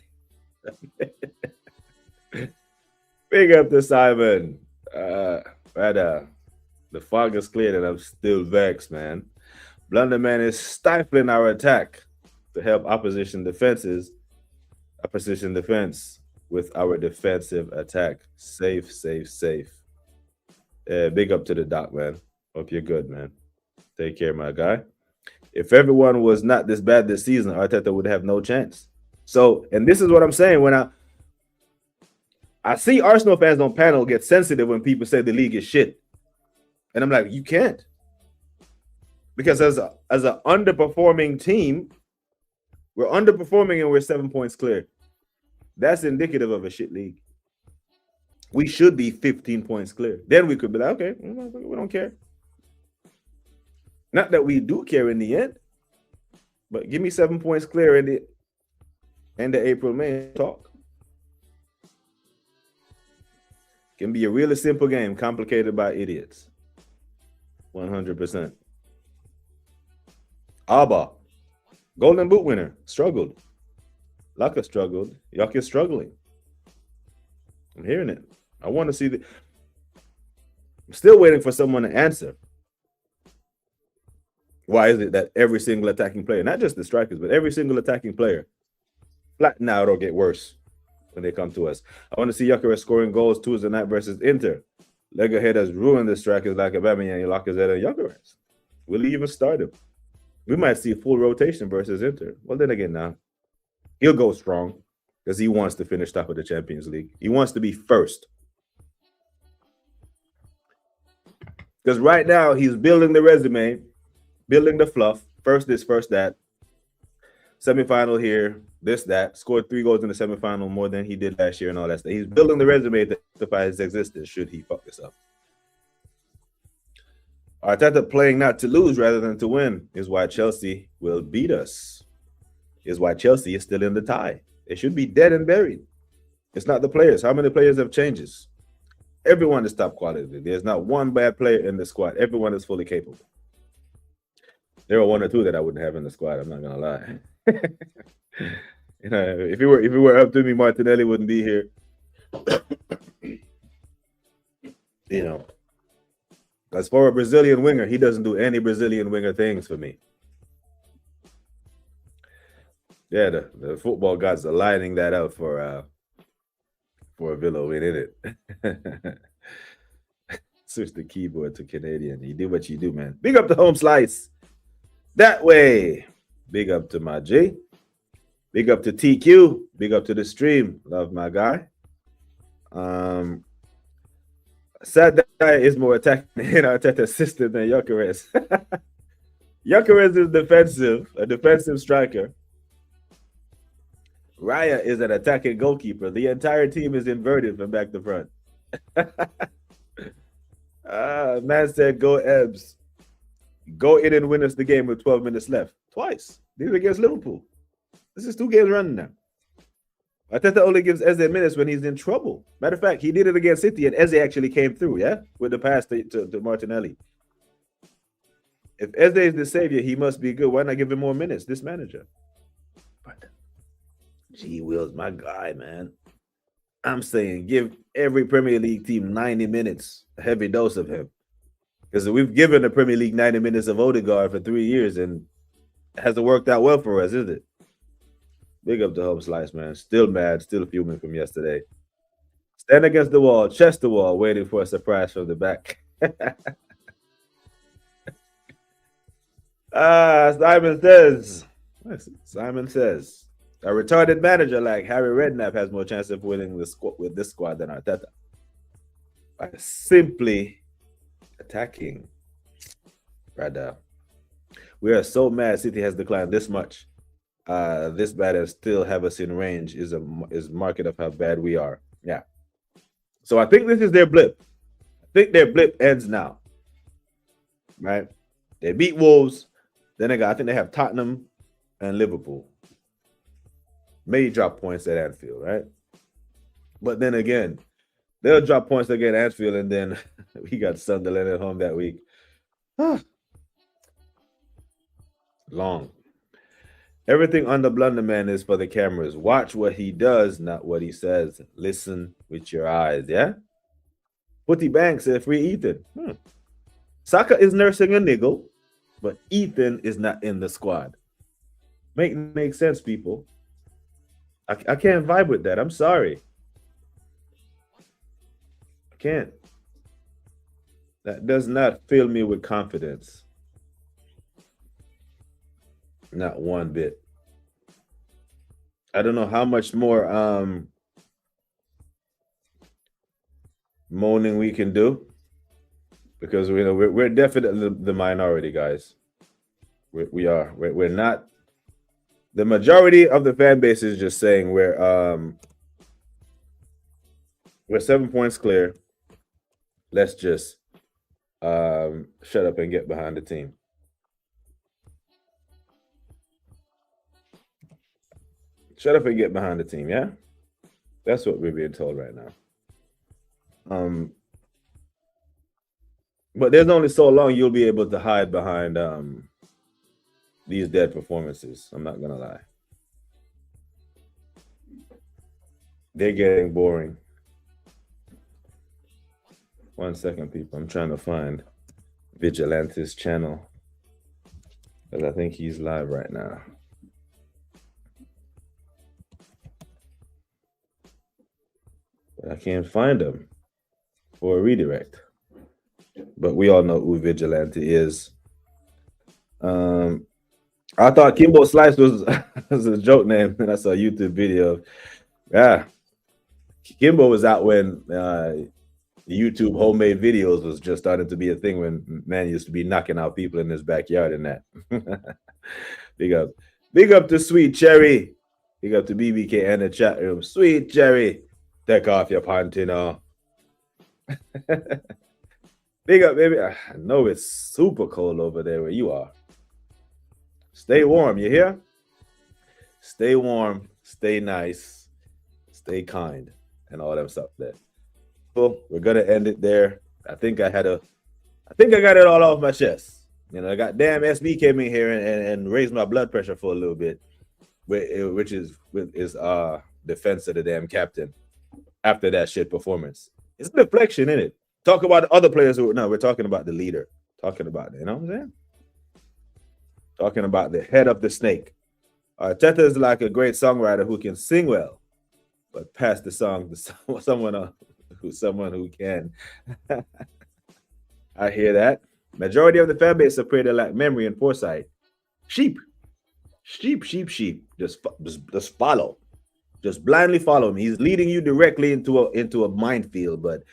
S6: Big up to Simon. The fog is cleared and I'm still vexed, man. Blunderman is stifling our attack to help opposition defense with our defensive attack. Safe. Big up to the doc, man. Hope you're good, man. Take care, my guy. If everyone was not this bad this season, Arteta would have no chance. So, and this is what I'm saying when I see Arsenal fans on panel get sensitive when people say the league is shit. And I'm like, you can't. Because as an underperforming team, We're underperforming and we're 7 points clear. That's indicative of a shit league. We should be 15 points clear. Then we could be like, okay, we don't care. Not that we do care in the end, but give me 7 points clear in the end of April, May talk. Can be a really simple game, complicated by idiots. 100%. Abba, Golden Boot winner, struggled. Laka struggled. Yuck is struggling. I'm hearing it. I want to see the. I'm still waiting for someone to answer. Why is it that every single attacking player, not just the strikers, but every single attacking player, flatten out or get worse when they come to us? I want to see Gyökeres scoring goals Tuesday night versus Inter. Legahead has ruined the strikers like Aubameyang, Lacazette, and Gyökeres. Will he even start him? We might see full rotation versus Inter. Well, then again, now he'll go strong because he wants to finish top of the Champions League. He wants to be first. Because right now he's building the resume, building the fluff. First this, first that. Semifinal here, this, that. Scored 3 goals in the semifinal, more than he did last year and all that stuff. He's building the resume to justify his existence should he fuck this up. Arteta playing not to lose rather than to win is why Chelsea will beat us. Is why Chelsea is still in the tie. It should be dead and buried. It's not the players. How many players have changes? Everyone is top quality. There's not one bad player in the squad. Everyone is fully capable. There are 1 or 2 that I wouldn't have in the squad. I'm not gonna lie. You know, if it were up to me, Martinelli wouldn't be here. You know, as for a Brazilian winger, he doesn't do any Brazilian winger things for me. Yeah, the football gods are lining that up for a Villa win, isn't it? Switch the keyboard to Canadian. You do what you do, man. Big up to Home Slice. That way. Big up to my G. Big up to TQ. Big up to the stream. Love my guy. Sad guy is more attacking than Arteta's sister than Gyökeres. Gyökeres is defensive, a defensive striker. Raya is an attacking goalkeeper. The entire team is inverted from back to front. Man said, go Ebbs. Go in and win us the game with 12 minutes left. Twice. These are against Liverpool. This is 2 games running now. Arteta only gives Eze minutes when he's in trouble. Matter of fact, he did it against City, and Eze actually came through, yeah? With the pass to Martinelli. If Eze is the savior, he must be good. Why not give him more minutes, this manager? But G Will's my guy, man. I'm saying give every Premier League team 90 minutes, a heavy dose of him. Because we've given the Premier League 90 minutes of Odegaard for 3 years, and it hasn't worked out well for us, is it? Big up to Home Slice, man. Still mad, still fuming from yesterday. Stand against the wall, chest the wall, waiting for a surprise from the back. Simon says, a retarded manager like Harry Redknapp has more chance of winning with this squad than Arteta. By simply attacking. Brother. We are so mad City has declined this much. This bad and still have us in range is market of how bad we are. Yeah. So I think this is their blip. I think their blip ends now. Right? They beat Wolves. Then I think they have Tottenham and Liverpool. May drop points at Anfield, right? But then again, they'll drop points again at Anfield, and then we got Sunderland at home that week. Long. Everything on the Blunderman is for the cameras. Watch what he does, not what he says. Listen with your eyes, yeah? Putty Banks said free Ethan. Saka is nursing a niggle, but Ethan is not in the squad. Make sense, people. I can't vibe with that. I'm sorry. I can't. That does not fill me with confidence. Not one bit. I don't know how much more moaning we can do, because we're definitely the minority, guys. We are. We're not the majority of the fan base is just saying we're 7 points clear. Let's just shut up and get behind the team. Shut up and get behind the team, yeah? That's what we're being told right now. But there's only so long you'll be able to hide behind these dead performances. I'm not gonna lie. They're getting boring. 1 second, people. I'm trying to find Vigilante's channel because I think he's live right now. But I can't find him for a redirect. But we all know who Vigilante is. I thought Kimbo Slice was, was a joke name, and I saw a YouTube video. Yeah, Kimbo was out when YouTube homemade videos was just starting to be a thing, when man used to be knocking out people in his backyard and that. Big up to Sweet Cherry. Big up to BBK and the chat room. Sweet Cherry, take off your panty. Big up, baby. I know it's super cold over there where you are. Stay warm, you hear? Stay warm, stay nice, stay kind, and all that stuff there. So we're gonna end it there. I think I got it all off my chest. You know, I got damn SB came in here and raised my blood pressure for a little bit, which is defense of the damn captain after that shit performance. It's a deflection, isn't it? Talk about the other players we're talking about the leader. Talking about, you know what I'm saying? Talking about the head of the snake. Arteta is like a great songwriter who can sing well, but pass the song to someone who can. I hear that. Majority of the fan base are pretty like memory and foresight. Sheep. Just follow. Just blindly follow him. He's leading you directly into a minefield, but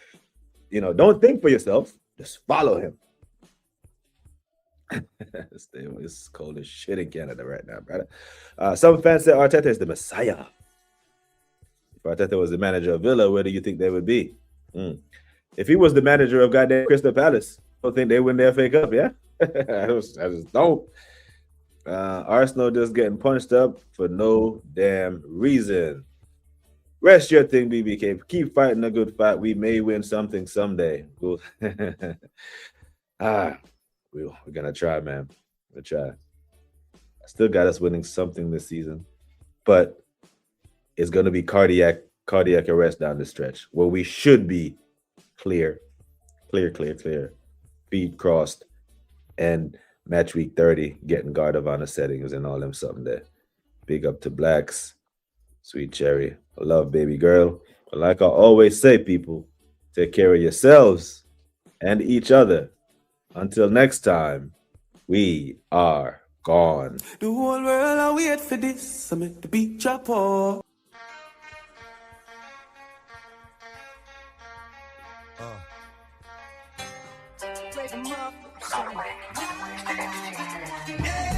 S6: you know, don't think for yourself. Just follow him. It's cold as shit in Canada right now, brother. Some fans say Arteta is the Messiah. If Arteta was the manager of Villa, where do you think they would be? If he was the manager of goddamn Crystal Palace, I don't think they win their FA Cup, yeah? I just don't. Arsenal just getting punched up for no damn reason. Rest your thing, BBK. Keep fighting a good fight. We may win something someday. We're gonna try, man. We'll try. I still got us winning something this season, but it's gonna be cardiac arrest down the stretch where we should be clear, feet crossed, and match week 30 getting guard of honor settings and all them something there. Big up to Blacks, Sweet Cherry. I love baby girl. But like I always say, people, take care of yourselves and each other. Until next time, we are gone.
S1: The whole world I wait for this. I make the beat drop off.
S2: Yeah.